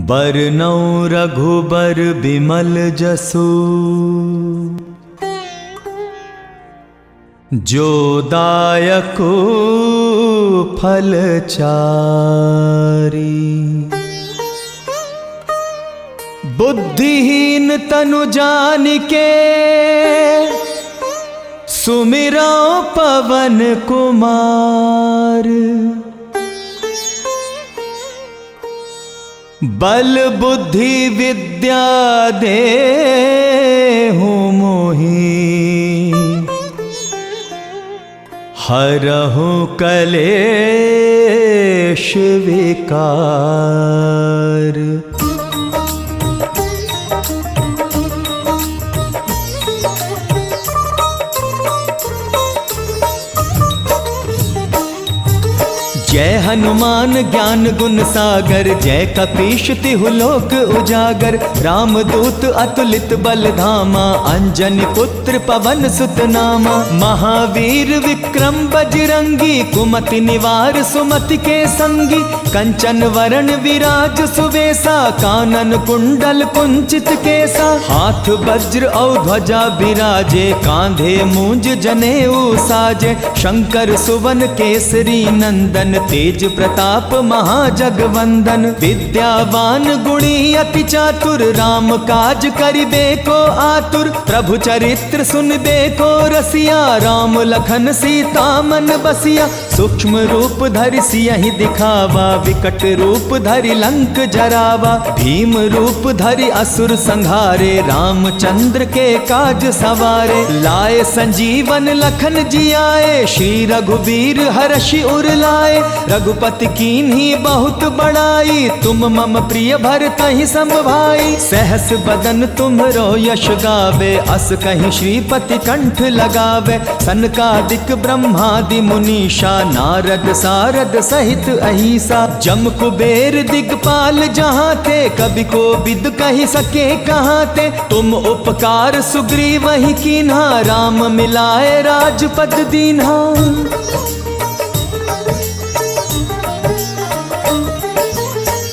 बरनौ रघुबर बिमल जसु, जो दायको फलचारी। बुद्धिहीन तनु जान के सुमिरो पवन कुमार। बल बुद्धि विद्या देहु मोहि, हरहु कलेश विकार। जय हनुमान ज्ञान गुण सागर, जय कपीश तिहु लोक उजागर। रामदूत अतुलित बल धामा, अंजनी पुत्र पवन सुत नामा। महावीर विक्रम बजरंगी, कुमति निवार सुमति के संगी। कंचन वरण विराज सुवेसा, कानन कुंडल कुंचित केसा। हाथ वज्र और ध्वजा विराजे, कांधे मूंज जनेऊ साजे। शंकर सुवन केसरी नंदन, तेज प्रताप महाजगवंदन। विद्यावान गुणी अति चातुर, राम काज करिबे को आतुर। प्रभु चरित्र सुनबे को रसिया, राम लखन सीता मन बसिया। सूक्ष्म रूप धरि सियहि दिखावा, विकट रूप धरि लंक जरावा। भीम रूप धरि असुर संहारे, रामचंद्र के काज सवारे। लाए संजीवन लखन जियाए, श्री रघुबीर हर्षि उर लाए। रघुपति कीन्ही बहुत बड़ाई, तुम मम प्रिय भरतहि सम भाई। सहस बदन तुम्हरो यश गावे, अस कहीं श्रीपति कंठ लगावे। सनकादिक ब्रह्मादि मुनीषा, नारद सारद सहित अहिसा। जम कुबेर दिगपाल जहाँ थे, कवि को विद कहि सके कहाँ थे। तुम उपकार सुग्रीव वही कीन्हा, राम मिलाए राजपद दीन्हा।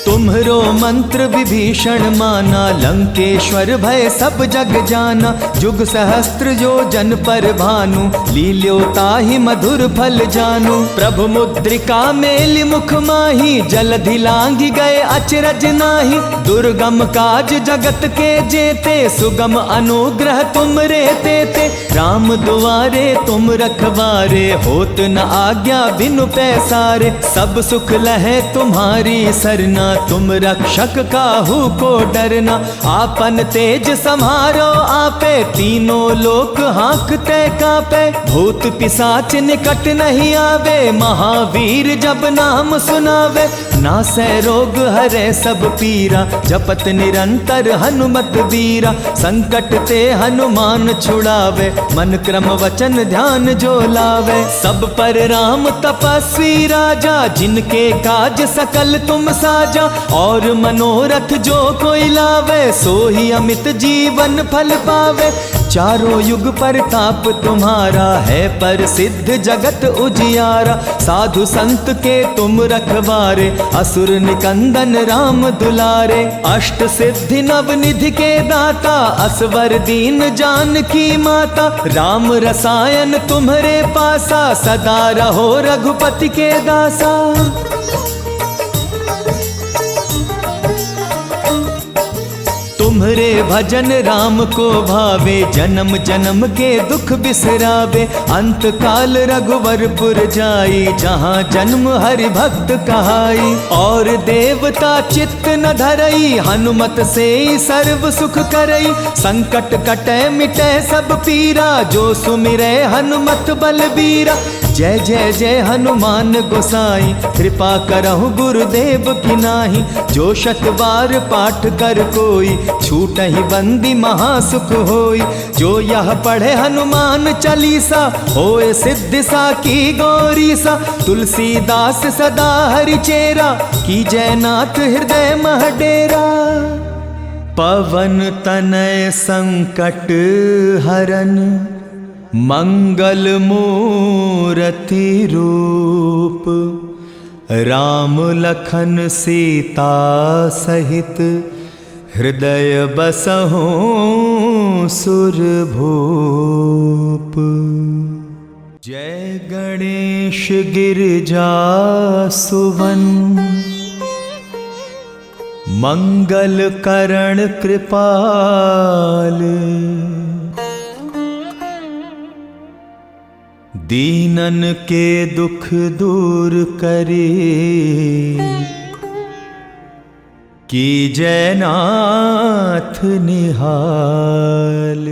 तुम्हरो मंत्र विभीषण माना, लंकेश्वर भय सब जग जाना। जुग सहस्त्र योजन पर भानु, लील्यो ताहि मधुर फल जानू। प्रभु मुद्रिका मेलि मुख माही, जलधि लांघि गए अचरज नाही। दुर्गम काज जगत के जेते, सुगम अनुग्रह तुमरे तेते। राम दुआरे तुम रखवारे, होत न आज्ञा बिनु पैसारे। सब सुख लहे तुम्हारी सरना, तुम रक्षक काहू को डरना। आपन तेज सम्हारो आपे, तीनों लोक हाँकते कापे। भूत पिशाच निकट नहीं आवे, महावीर जब नाम सुनावे। नासै रोग हरे सब पीरा, जपत निरंतर हनुमत वीरा। संकट ते हनुमान छुड़ावे, मन क्रम वचन ध्यान जो लावे। सब पर राम तपस्वी राजा, जिनके काज सकल तुम साजा। और मनोरथ जो कोई लावे, सोही अमित जीवन फल पावे। चारों युग परताप तुम्हारा है, प्रसिद्ध जगत उजियारा। साधु संत के तुम रखवारे, असुर निकंदन राम दुलारे। अष्ट सिद्धि नव निधि के दाता, असवर दीन जानकी माता। राम रसायन तुम्हरे पासा, सदा रहो रघुपति के दासा। तुम्हरे भजन राम को भावे, जन्म जन्म के दुख बिसरावे। अंत काल रघुवरपुर जाई, जहाँ जन्म हरि भक्त कहाई। और देवता चित्त न धरई, हनुमत से सर्व सुख करई। संकट कटे मिटे सब पीरा, जो सुमिरै हनुमत बलबीरा। जय जय जय हनुमान गोसाई, कृपा करहु गुरुदेव की नाही। जो शत बार पाठ कर कोई, छूटहि बंदी महासुख होई। जो यह पढ़े हनुमान चालीसा, होए सिद्धि साकी गौरीसा। तुलसीदास सदा हरि चेरा, की जयनाथ हृदय मह डेरा। पवन तनय संकट हरन, मंगल मूरति रूप। राम लखन सीता सहित, हृदय बसहु सुरभूप। जय गणेश गिरिजा सुवन, मंगल करण कृपाल, दीनन के दुख दूर करे, की जय नाथ निहाल।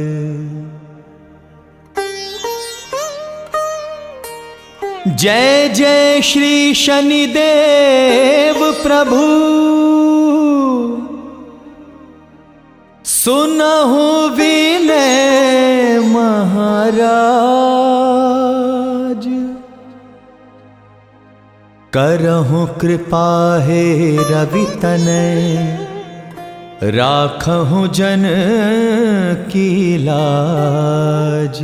जय जय श्री शनिदेव प्रभु, सुनहु विनय महाराज, करहु कृपा हे रवि तनय, राखहु जन की लाज।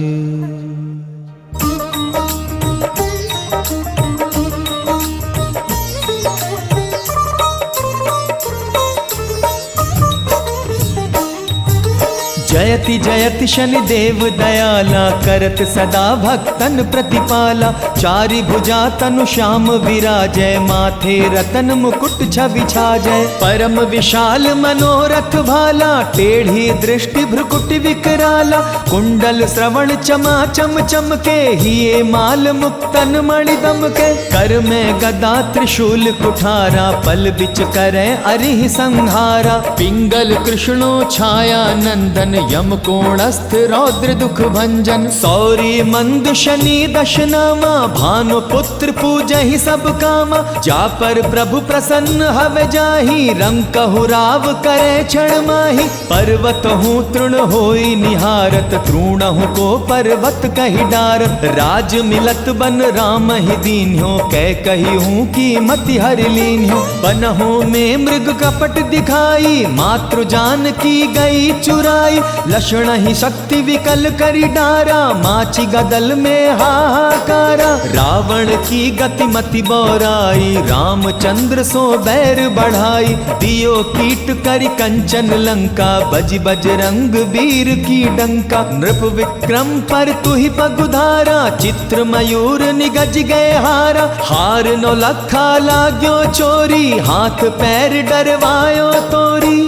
जयति जयति शनिदेव दयाला, करत सदा भक्तन प्रतिपाला। चारि भुजा तनु श्याम विराजय, माथे रतन मुकुट छवि छाजय। परम विशाल मनोरथ भाला, टेढ़ी दृष्टि भ्रुकुटि विकराला। कुंडल श्रवण चमा चम चमके, हिये माल मुक्तन मणि दमके। कर में गदा त्रिशूल कुठारा, पल बिच करे अरिहि संहारा। पिंगल कृष्णो छाया नंदन, यम कोणस्थ रौद्र दुख भंजन। सौरी मंद शनि दशनामा, भानु पुत्र पूजहि सब कामा। जा पर प्रभु प्रसन्न हवे जाहि, रंग कहु राव करे क्षण माहि। पर्वत हूँ तृण होई निहारत, तृणहु को पर्वत कहि डारत। राज मिलत बन राम ही दीन्यो, कह कही हूँ की मति हरि लीन्यो। बनहु में मृग कपट दिखाई, मातृ जान की गई चुराई। लक्षण ही शक्ति विकल करी डारा, माची गदल में हाहाकारा। रावण की गति मति बौराई, रामचंद्र सो बैर बढ़ाई। दियो कीट करी कंचन लंका, बज बजरंग वीर की डंका। नृप विक्रम पर तुहि पगुधारा, चित्र मयूर निगज गए हारा। हार नौ लखा लाग्यो चोरी, हाथ पैर डरवायो तोरी।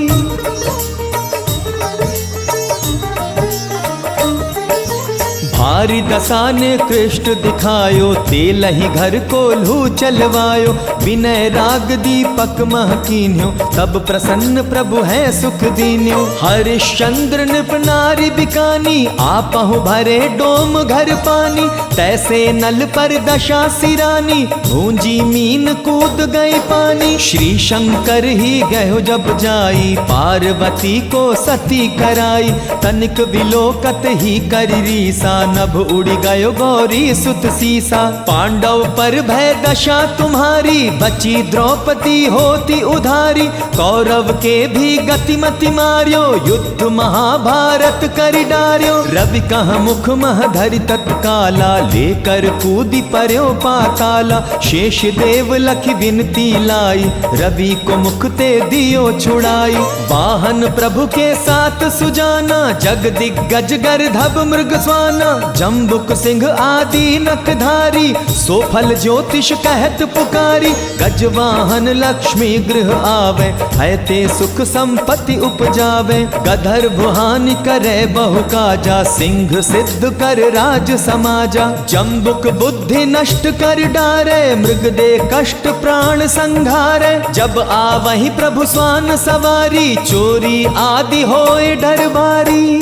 भारी दशा ने कृष्ट दिखायो, तेल ही घर को लू चलवायो। विनय राग दीपक मह कीन्यो, तब प्रसन्न प्रभु है सुख दीन्यो। हरिश्चंद्र नृप नारी बिकानी, आपहु भरे डोम घर पानी। तैसे नल पर दशा सिरानी, भूंजी मीन कूद गई पानी। श्री शंकर ही गयो जब जाई, पार्वती को सती कराई। तनिक विलोकत ही करी रीसा, नभ उड़ी गयो गौरी सुत सीसा। पांडव पर भय दशा तुम्हारी, बची द्रौपदी होती उधारी। कौरव के भी गतिमति मार्यो, युद्ध महाभारत करि डार्यो। रवि कह मुख मह धरि तत्काला, लेकर कूदी पर्यो पाताला। शेष देव लखि विनती लाई, रवि को मुख ते दियो छुड़ाई। वाहन प्रभु के साथ सुजाना, जग दिग्गज गर्धब मृग स्वाना। जम्बुक सिंह आदि नखधारी, सोफल ज्योतिष कहत पुकारी। गजवाहन लक्ष्मी गृह आवे, है ते सुख संपत्ति उपजावे। गधर्व हानि करे बहु काजा, सिंह सिद्ध कर राज समाजा। जम्बुक बुद्धि नष्ट कर डारे, मृग दे कष्ट प्राण संघारे। जब आवहि प्रभु स्वान सवारी, चोरी आदि होए डर भारी।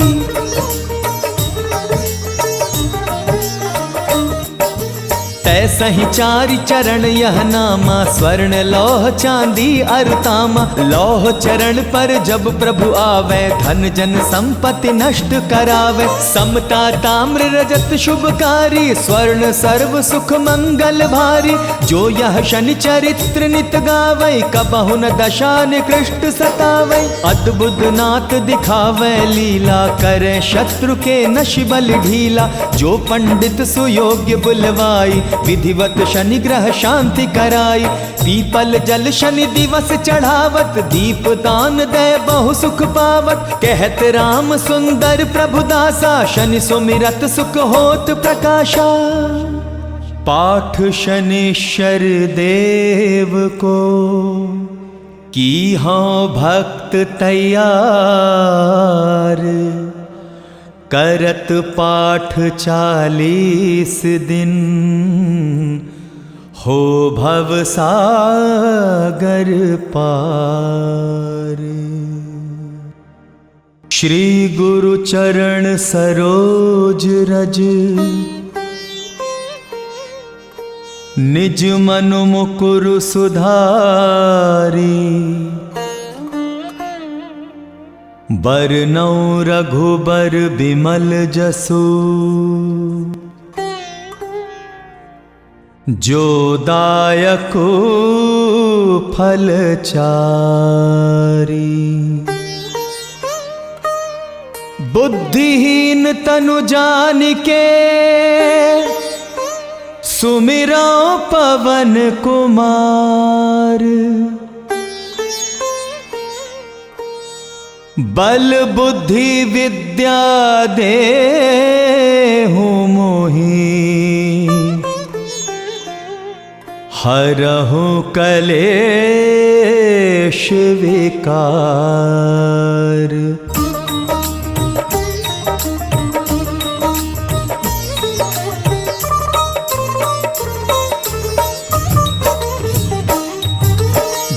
तैसहि चारि चरण यह नामा, स्वर्ण लौह चांदी अरुतामा। लौह चरण पर जब प्रभु आवे, धन जन संपत्ति नष्ट करावे। समता ताम्र रजत शुभकारी, स्वर्ण सर्व सुख मंगल भारी। जो यह शनि चरित्र नित गावे, कबहु न दशा निकृष्ट सतावे। अद्भुत नाथ दिखावे लीला, करे शत्रु के नशि बल ढीला। जो पंडित सुयोग्य बुलवाई, विधिवत शनि ग्रह शांति कराई। पीपल जल शनि दिवस चढ़ावत, दीप दान दे बहु सुख पावत। कहत राम सुंदर प्रभु दासा, शनि सुमिरत सुख होत प्रकाशा। पाठ शनिश्चर देव को की हाँ भक्त तैयार, करत पाठ 40 दिन हो भव सागर पार। श्री गुरु चरण सरोज रज, निज मनु मुकुर सुधारी, बरनौ रघुबर बिमल जसु, जो दायक फल चारी। बुद्धिहीन तनु जानिके, सुमिरो पवन कुमार, बल बुद्धि विद्या देहु मोहि, हरहु कलेश विकार।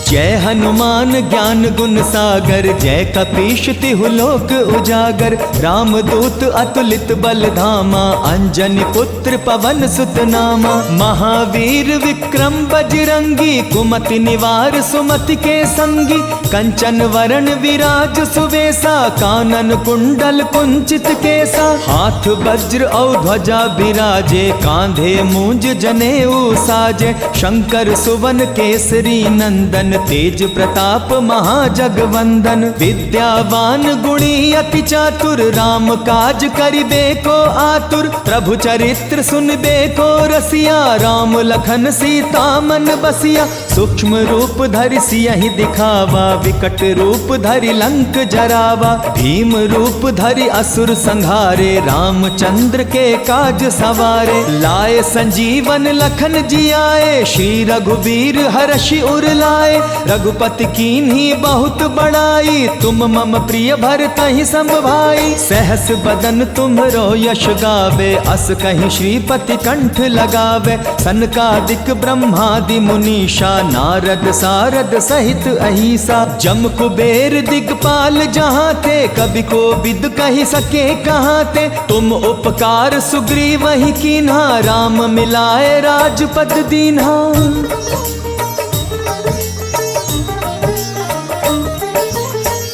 जय हनुमान ज्ञान गुण सागर, जय कपीश तिहु लोक उजागर। रामदूत अतुलित बल धामा, अंजनी पुत्र पवन सुत नामा। महावीर विक्रम बजरंगी, कुमति निवार सुमति के संगी। कंचन वरण विराज सुवेसा, कानन कुंडल कुंचित केसा। हाथ वज्र और ध्वजा बिराजे, कांधे मूंज जनेऊ साजे। शंकर सुवन केसरी नंदन, तेज प्रताप महाजगवंदन। विद्यावान गुणी अति चातुर, राम काज करिबे को आतुर। प्रभु चरित्र सुनबे को रसिया, राम लखन सीता मन बसिया। सूक्ष्म रूप धरि सियहि दिखावा, विकट रूप धरि लंक जरावा। भीम रूप धरि असुर संहारे, रामचंद्र के काज सवारे। लाए संजीवन लखन जियाए, श्री रघुबीर हर्षि उर लाए। रघुपति कीन्ही बहुत बड़ाई, तुम मम प्रिय भरतहि सम भाई। सहस बदन तुम्हरो यश गावे, अस कहीं श्रीपति कंठ लगावे। सनकादिक ब्रह्मादि मुनीषा, नारद सारद सहित अहिसा। जम कुबेर दिगपाल जहाँ थे, कभी को विद कही सके कहाँ थे। तुम उपकार सुग्रीव ही कीन्हा, राम मिलाए राजपद दीन्हा।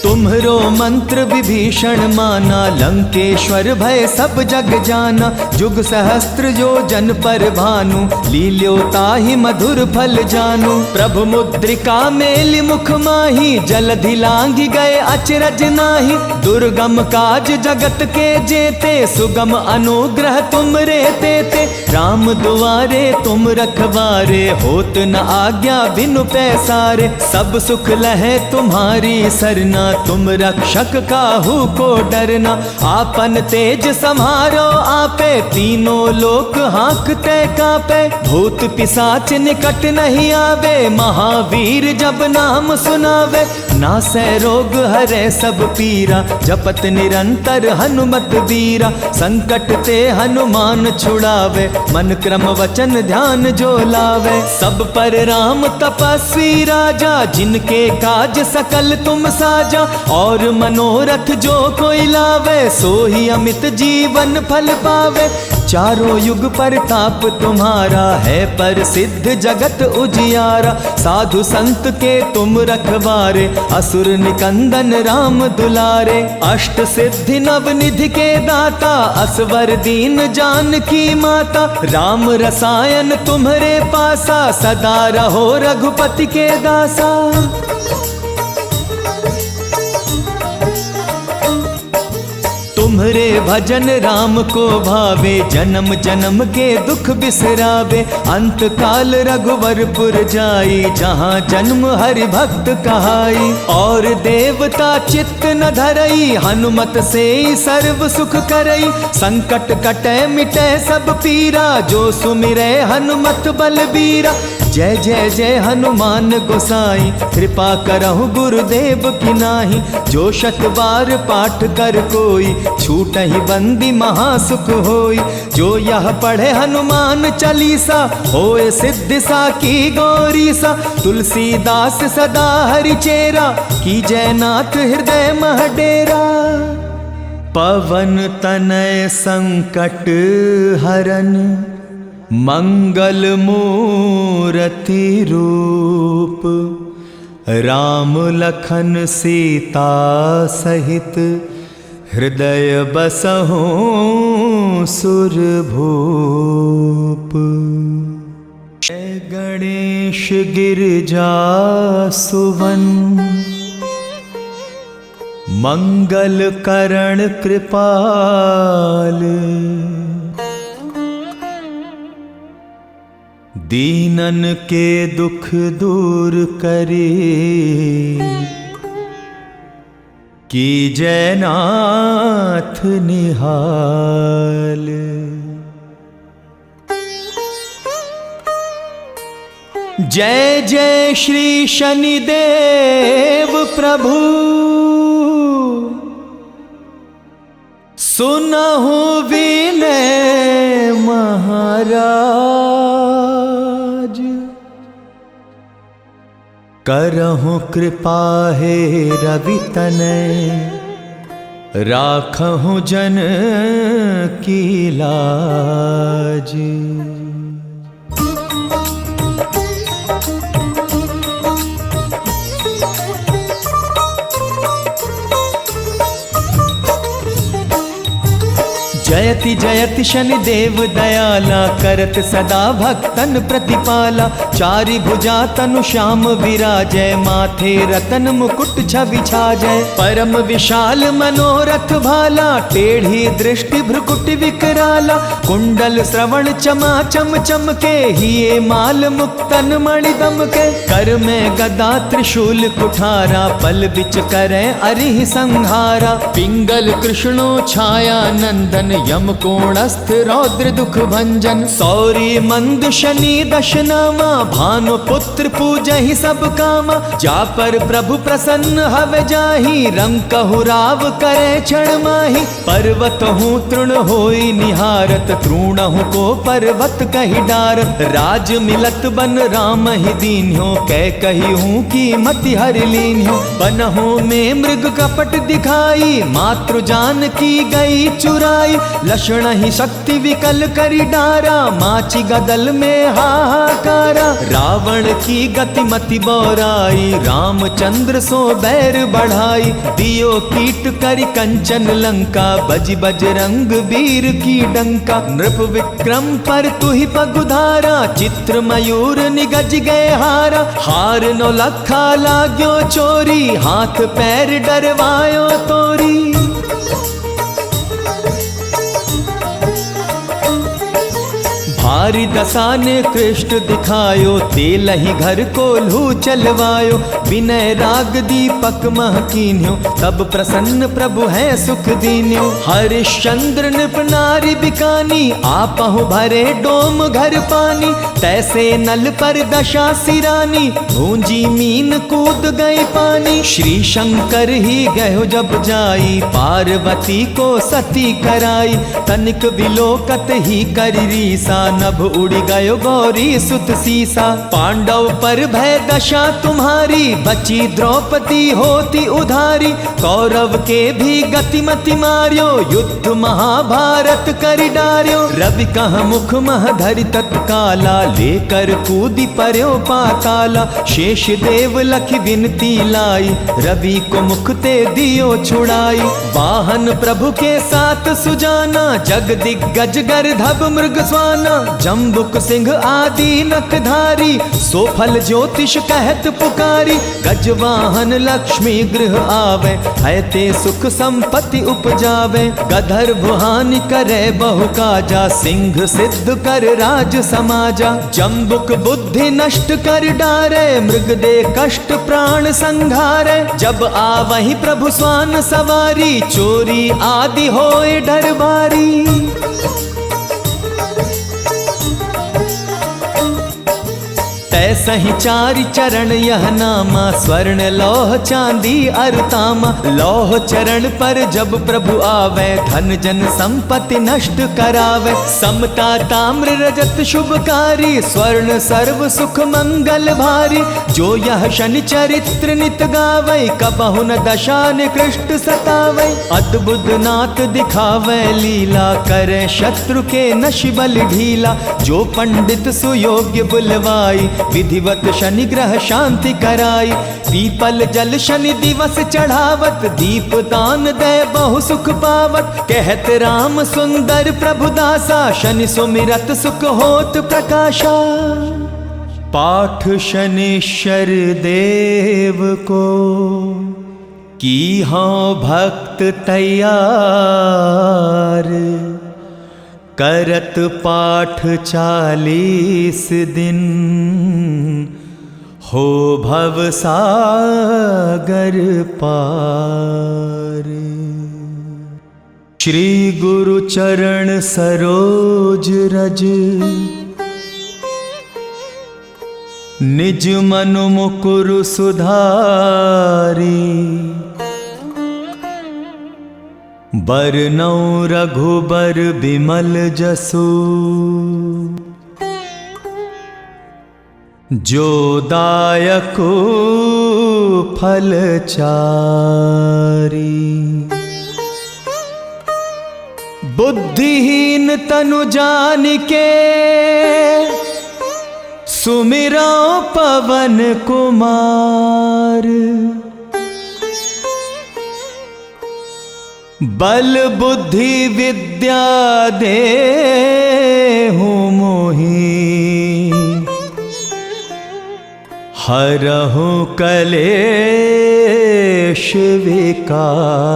तुम्हरो मंत्र विभीषण माना, लंकेश्वर भय सब जग जाना। जुग सहस्त्र जो जन पर भानु, लील्यो ताहि मधुर फल जानू। प्रभु मुद्रिका मेलि मुख माही, जलधि लांघि गए अचरज नाही। दुर्गम काज जगत के जेते, सुगम अनुग्रह तुमरे तेते। राम दुआरे तुम रखवारे, होत न आज्ञा बिनु पैसारे। सब सुख लहे तुम्हारी सरना, तुम रक्षक काहू को डरना। आपन तेज सम्हारो आपे, तीनों लोक हाँकते कापे। भूत पिशाच निकट नहीं आवे, महावीर जब नाम सुनावे। नासै रोग हरै सब पीरा, जपत निरंतर हनुमत बीरा। संकट ते हनुमान छुड़ावे, मन क्रम वचन ध्यान जो लावे। सब पर राम तपस्वी राजा, जिनके काज सकल तुम साजा। और मनोरथ जो कोई लावे, सोही अमित जीवन फल पावे। चारों युग परताप तुम्हारा, है प्रसिद्ध जगत उजियारा। साधु संत के तुम रखवारे, असुर निकंदन राम दुलारे। अष्ट सिद्धि नव निधि के दाता, असवर दीन जानकी माता। राम रसायन तुम्हरे पासा, सदा रहो रघुपति के दासा। सुमरे भजन राम को भावे, जन्म जन्म के दुख बिसरावे। अंत काल रघुवरपुर जाई, जहाँ जन्म हरि भक्त कहाई। और देवता चित्त न धरई, हनुमत से सर्व सुख करई। संकट कटे मिटे सब पीरा, जो सुमिरै हनुमत बलबीरा। जय जय जय हनुमान गोसाई, कृपा करहु गुरुदेव की नाही। जो शत बार पाठ कर कोई, छूटहि बंदी महासुख होई। जो यह पढ़े हनुमान चालीसा, होए सिद्धि साकी गौरीसा। तुलसीदास सदा हरि चेरा, की जयनाथ हृदय मह डेरा। पवन तनय संकट हरन, मंगल मूरति रूप। राम लखन सीता सहित, हृदय बसहु सुरभूप। जय गणेश गिरिजा सुवन, मंगल करण कृपाल। दीनन के दुख दूर करे, की जयनाथ निहाल। जय जय श्री शनिदेव प्रभु, सुनहु विनय महाराज। करहु कृपा हे रवि तनय, राखहु जन की लाज। जयति जयति शनिदेव दयाला, करत सदा भक्तन प्रतिपाला। चारि भुजा तनु श्याम विराजय, माथे रतन मुकुट छवि छाजय। परम विशाल मनोरथ भाला, टेढ़ी दृष्टि भ्रुकुटि विकराला। कुंडल श्रवण चमा चम चमके, हिये माल मुक्तन मणि दमके। कर में गदा त्रिशूल कुठारा, पल बिच करे अरिहि संहारा। पिंगल कृष्णो छाया नंदन, यम कोणस्थ रौद्र दुख भंजन। सौरी मंद शनि दशनामा, भानु पुत्र पूजहि सब कामा। जा पर प्रभु प्रसन्न हवे जाहि, रंग कहु राव करे क्षण माहि। पर्वत हूँ तृण होई निहारत, तृणहु को पर्वत कहि डारत। राज मिलत बन राम ही दीन्यो, कह कही हूँ की मति हरि लीन्यो। बनहु में मृग कपट दिखाई, मातृ जान की गई चुराई। लक्षण ही शक्ति विकल करी डारा, माची गदल में हाहाकारा। रावण की गति मति बौराई, रामचंद्र सो बैर बढ़ाई। दियो कीट करी कंचन लंका, बज बजरंग वीर की डंका। नृप विक्रम पर तुहि पगुधारा, चित्र मयूर निगज गए हारा। हार नौ लखा लाग्यो चोरी, हाथ पैर डरवायो तोरी। भारी दशा ने कृष्ण दिखायो, तेल ही घर को लू चलवायो। विनय राग दीपक मह कीन्यो, तब प्रसन्न प्रभु है सुख दीन्यो। हरिश्चंद्र नृप नारी बिकानी, आपहु भरे डोम घर पानी। तैसे नल पर दशा सिरानी, भूंजी मीन कूद गई पानी। श्री शंकर ही गयो जब जाई, पार्वती को सती कराई। तनिक विलोकत ही करी रीसा, नभ उड़ी गयो गौरी सुत सीसा। पांडव पर भय दशा तुम्हारी, बची द्रौपदी होती उधारी। कौरव के भी गतिमति मार्यो, युद्ध महाभारत करि डार्यो। रवि कह मुख मह धरि तत्काला, लेकर कूदी पर्यो पाताला। शेष देव लखि विनती लाई, रवि को मुख ते दियो छुड़ाई। वाहन प्रभु के साथ सुजाना, जग दिग्गज गर्दभ मृग स्वाना। जम्बुक सिंह आदि नखधारी, सोफल ज्योतिष कहत पुकारी। गजवाहन लक्ष्मी गृह आवे, है ते सुख संपत्ति उपजावे। गधर्व हानि करे बहु काजा, सिंह सिद्ध कर राज समाजा। जम्बुक बुद्धि नष्ट कर डारे, मृग दे कष्ट प्राण संघारे। जब आवहि प्रभु स्वान सवारी, चोरी आदि होए डर भारी। तैसहि चारि चरण यह नामा, स्वर्ण लौह चांदी अरुतामा। लौह चरण पर जब प्रभु आवे, धन जन संपत्ति नष्ट करावे। समता ताम्र रजत शुभकारी, स्वर्ण सर्व सुख मंगल भारी। जो यह शनि चरित्र नित गावै, कबहु न दशा निकृष्ट सतावै। अद्भुत नाथ दिखावे लीला, करे शत्रु के नशि बल ढीला। जो पंडित सुयोग्य बुलवाई, विधिवत शनि ग्रह शांति कराई। पीपल जल शनि दिवस चढ़ावत, दीप दान दे बहु सुख पावत। कहत राम सुंदर प्रभु दासा, शनि सुमिरत सुख होत प्रकाशा। पाठ शनिश्चर देव को, की हाँ भक्त तैयार। करत पाठ 40 दिन, हो भव सागर पार। श्री गुरु चरण सरोज रज, निज मनु मुकुरु सुधारी। बरनौ रघुबर बिमल जसु, जो दायको फल चारी। बुद्धिहीन तनु जानिके, सुमिरो पवन कुमार। बल बुद्धि विद्या देहु मोहि, हरहु कलेश विकार।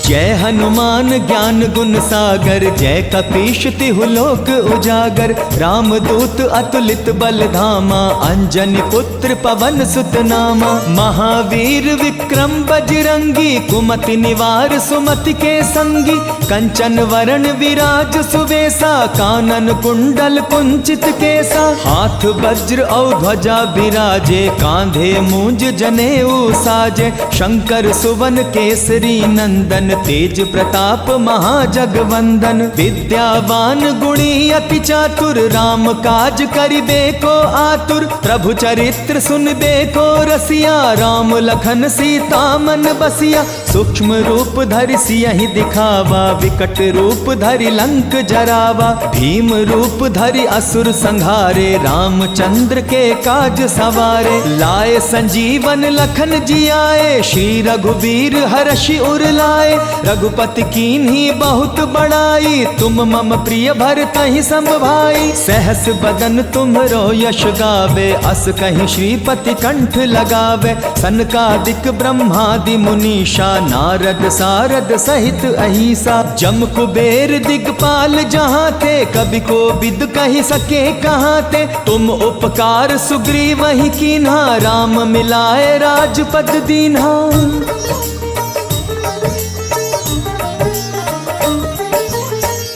जय हनुमान ज्ञान गुण सागर, जय कपीश तिहु लोक उजागर। राम दूत अतुलित बल धामा, अंजनी पुत्र पवन सुत नामा। महावीर विक्रम बजरंगी, कुमति निवार सुमति के संगी। कंचन वरण विराज सुवेसा, कानन कुंडल कुंचित केसा। हाथ वज्र और ध्वजा बिराजे, कांधे मूंज जनेऊ साजे। शंकर सुवन केसरी नंदन, तेज प्रताप महाजगवंदन। विद्यावान गुणी अति चातुर, राम काज करिबे को आतुर। प्रभु चरित्र सुनबे को रसिया, राम लखन सीता मन बसिया। सूक्ष्म रूप धरि सियहि दिखावा, विकट रूप धरि लंक जरावा। भीम रूप धरि असुर संहारे, रामचंद्र के काज सवारे। लाए संजीवन लखन जियाए, श्री रघुबीर हर्षि उर लाए। रघुपति कीन्ही बहुत बड़ाई, तुम मम प्रिय भरतहि सम भाई। सहस बदन तुम्हरो यश गावे, अस कहीं श्रीपति कंठ लगावे। सनकादिक ब्रह्मादि मुनीषा, नारद सारद सहित अहिसा। जम कुबेर दिगपाल जहाँ थे, कवि को विद कहि सके कहाँ थे। तुम उपकार सुग्रीव ही कीन्हा, राम मिलाए राजपद दीन्हा।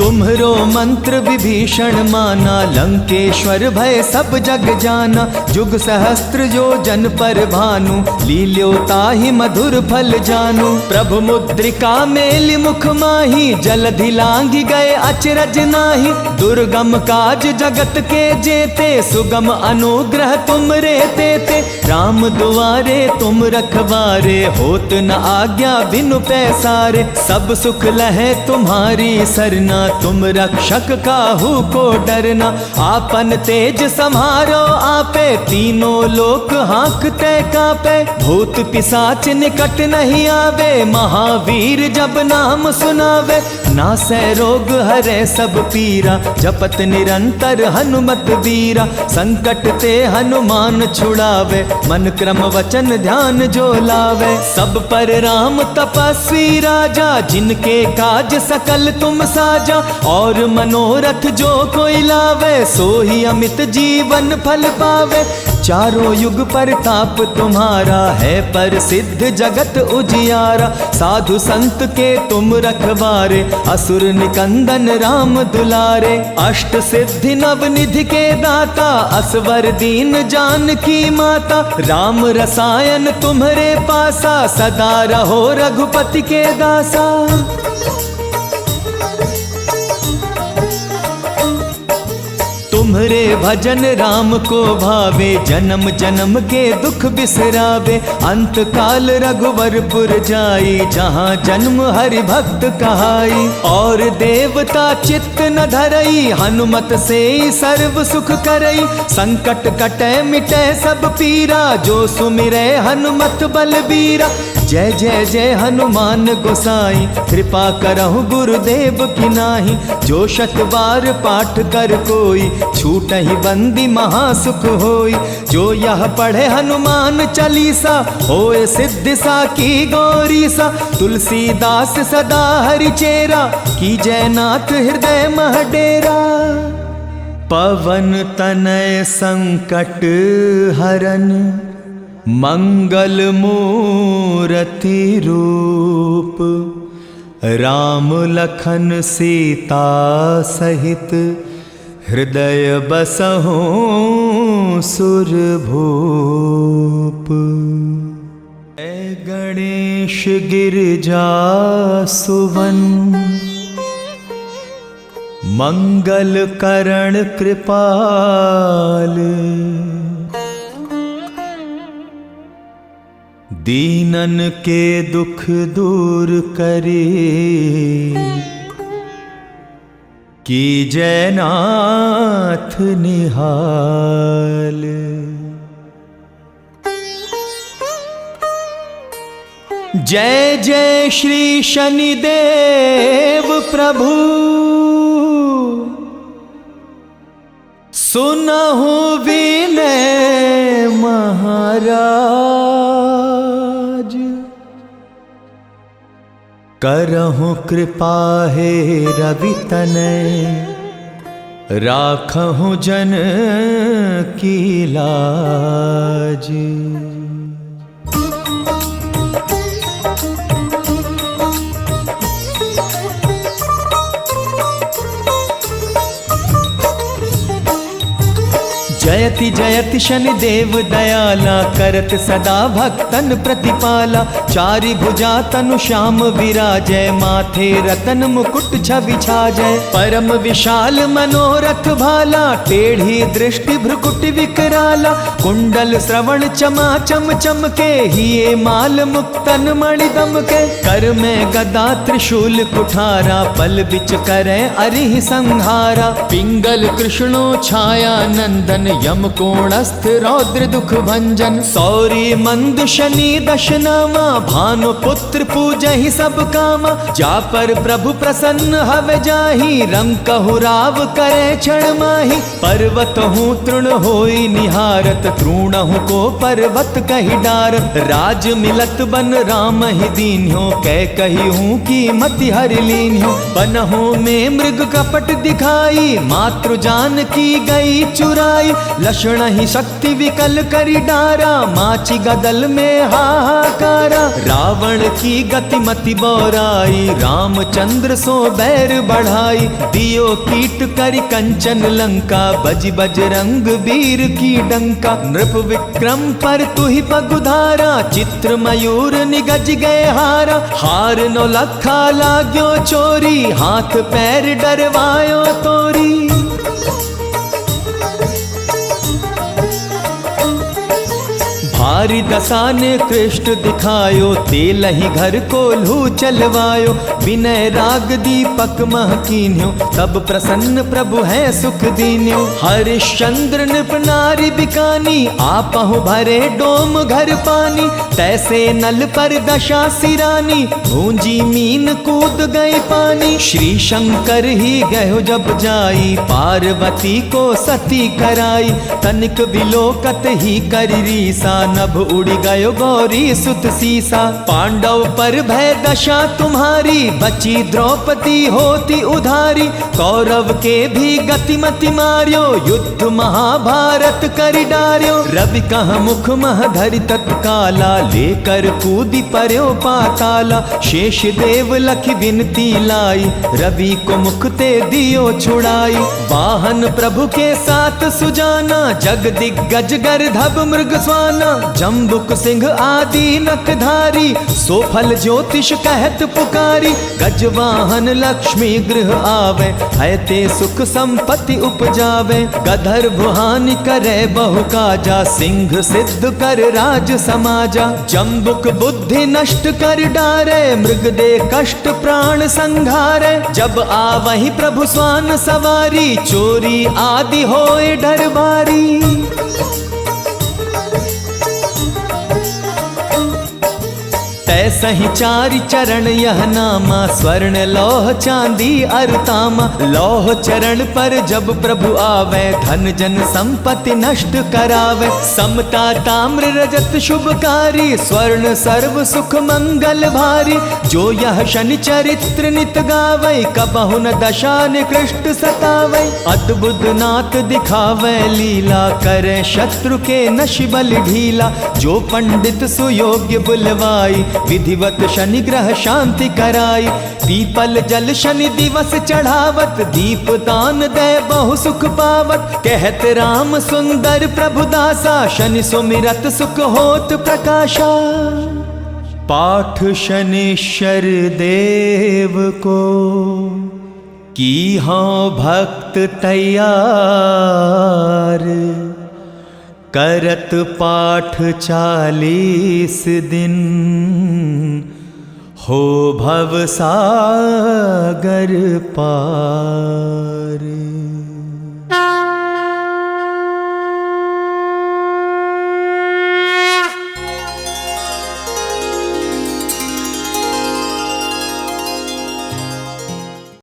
तुम्हरो मंत्र विभीषण माना, लंकेश्वर भय सब जग जाना। जुग सहस्त्र योजन पर भानु, लील्यो ताहि मधुर फल जानु। प्रभु मुद्रिका मेलि मुख माहि, जलधि लांघि गए अचरज नाही। दुर्गम काज जगत के जेते, सुगम अनुग्रह तुमरे तेते। राम दुआरे तुम रखवारे, होत न आज्ञा बिनु पैसारे। सब सुख लहे तुम्हारी सरना, तुम रक्षक काहू को डरना। आपन तेज सम्हारो आपे, तीनों लोक हाँकते कापे। भूत पिशाच निकट नहीं आवे, महावीर जब नाम सुनावे। नासै रोग हरे सब पीरा, जपत निरंतर हनुमत बीरा। संकट ते हनुमान छुड़ावे, मन क्रम वचन ध्यान जो लावे। सब पर राम तपस्वी राजा, जिनके काज सकल तुम साजा। और मनोरथ जो कोई लावे, सोही अमित जीवन फल पावे। चारों युग परताप तुम्हारा है, पर सिद्ध जगत उजियारा। साधु संत के तुम रखवारे, असुर निकंदन राम दुलारे। अष्ट सिद्धि नव निधि के दाता, असवर दीन जानकी माता। राम रसायन तुम्हारे पासा, सदा रहो रघुपति के दासा। तुम्हारे भजन राम को भावे, जन्म जन्म के दुख बिसरावे। अंत काल रघुवरपुर जाई, जहाँ जन्म हरि भक्त कहाई। और देवता चित्त न धरई, हनुमत से सर्व सुख करई। संकट कटे मिटे सब पीरा, जो सुमिरै हनुमत बलबीरा। जय जय जय हनुमान गोसाई, कृपा करहु गुरुदेव की नाही। जो शत बार पाठ कर कोई, छूटहि बंदी महासुख होई। जो यह पढ़े हनुमान चालीसा, होए सिद्धि साकी गौरीसा। तुलसीदास सदा हरि चेरा, की जयनाथ हृदय मह डेरा। पवन तनय संकट हरन, मंगल मूरति रूप। राम लखन सीता सहित, हृदय बसहु सुरभूप। जय गणेश गिरिजा सुवन, मंगल करण कृपाल। दीनन के दुख दूर करे, की जयनाथ निहाल। जय जय श्री शनिदेव प्रभु, सुनहु विनय महाराज। करहु कृपा हे रवि तनय, राखहु जन की लाज। जयति जयति शनिदेव दयाला, करत सदा भक्तन प्रतिपाला। चारि भुजा तनु श्याम विराजय, माथे रतन मुकुट छवि छाजय। परम विशाल मनोरथ भाला, टेढ़ी दृष्टि भ्रुकुट विकराला। कुंडल श्रवण चमा चम चमके, हिये माल मुक्तन मणि दमके। कर में गदा त्रिशूल कुठारा, पल बिच करे अरिहि संहारा। पिंगल कृष्णो छाया नंदन, यम कोणस्थ रौद्र दुख भंजन। सौरी मंद शनि दशनामा, भानु पुत्र पूजहि सब कामा। जा पर प्रभु प्रसन्न हव जाहि, रंकहु राव करे क्षण माहि। पर्वत हूँ तृण होई निहारत, तृणहु को पर्वत कहि डारत। राज मिलत बन राम ही दीन्यो, कै कही हूँ की मति हरि लीन्यो। बनहु में मृग कपट दिखाई, मातृ जान की गई चुराई। लक्षण ही शक्ति विकल करी डारा, माची गदल में हाहाकारा। रावण की गतिमति बौराई, रामचंद्र सो बैर बढ़ाई। दियो कीट करी कंचन लंका, बज बजरंग वीर की डंका। नृप विक्रम पर तुहि पगुधारा, चित्र मयूर निगज गए हारा। हार नो लखा लाग्यो चोरी, हाथ पैर डरवायो तोरी। हारी दशा ने कृष्ण दिखायो, तेल ही घर को लू चलवायो। विनय राग दीपक मह कीन्यो, तब प्रसन्न प्रभु है सुख दीन्यो। हरिश्चंद्र नृप नारी बिकानी, आपहु भरे डोम घर पानी। तैसे नल पर दशा सिरानी, भूंजी मीन कूद गई पानी। श्री शंकर ही गयो जब जाई, पार्वती को सती कराई। तनिक बिलोकत ही करी रीसा, नभ उड़ी गयो गौरी सुत सीसा। पांडव पर भय दशा तुम्हारी, बची द्रौपदी होती उधारी। कौरव के भी गतिमति मार्यो, युद्ध महाभारत करि डार्यो। रवि कह मुख मह धरि तत्काला, लेकर कूदी पर्यो पाताला। शेष देव लखि विनती लाई, रवि को मुख ते दियो छुड़ाई। वाहन प्रभु के साथ सुजाना, जग दिग्गज गर्धब मृग स्वाना। जम्बुक सिंह आदि नखधारी, सोफल ज्योतिष कहत पुकारी। गजवाहन लक्ष्मी गृह आवे, है ते सुख संपत्ति उपजावे। गधर्व हानि करे बहु काजा, सिंह सिद्ध कर राज समाजा। जम्बुक बुद्धि नष्ट कर डारे, मृग दे कष्ट प्राण संघारे। जब आवहि प्रभु स्वान सवारी, चोरी आदि होए डर भारी। तैसहि चारि चरण यह नामा, स्वर्ण लौह चांदी अरुतामा। लौह चरण पर जब प्रभु आवे, धन जन संपत्ति नष्ट करावे। समता ताम्र रजत शुभकारी, स्वर्ण सर्व सुख मंगल भारी। जो यह शनि चरित्र नित गावे, कबहु न दशा निकृष्ट सतावे। अद्भुत नाथ दिखावे लीला, करे शत्रु के नशि बल ढीला। जो पंडित सुयोग्य बुलवाई, विधिवत शनि ग्रह शांति कराई। पीपल जल शनि दिवस चढ़ावत, दीप दान दे बहु सुख पावत। कहत राम सुंदर प्रभु दासा, शनि सुमिरत सुख होत प्रकाशा। पाठ शनिश्चर देव को, की हाँ भक्त तैयार। करत पाठ 40 दिन, हो भव सागर पार।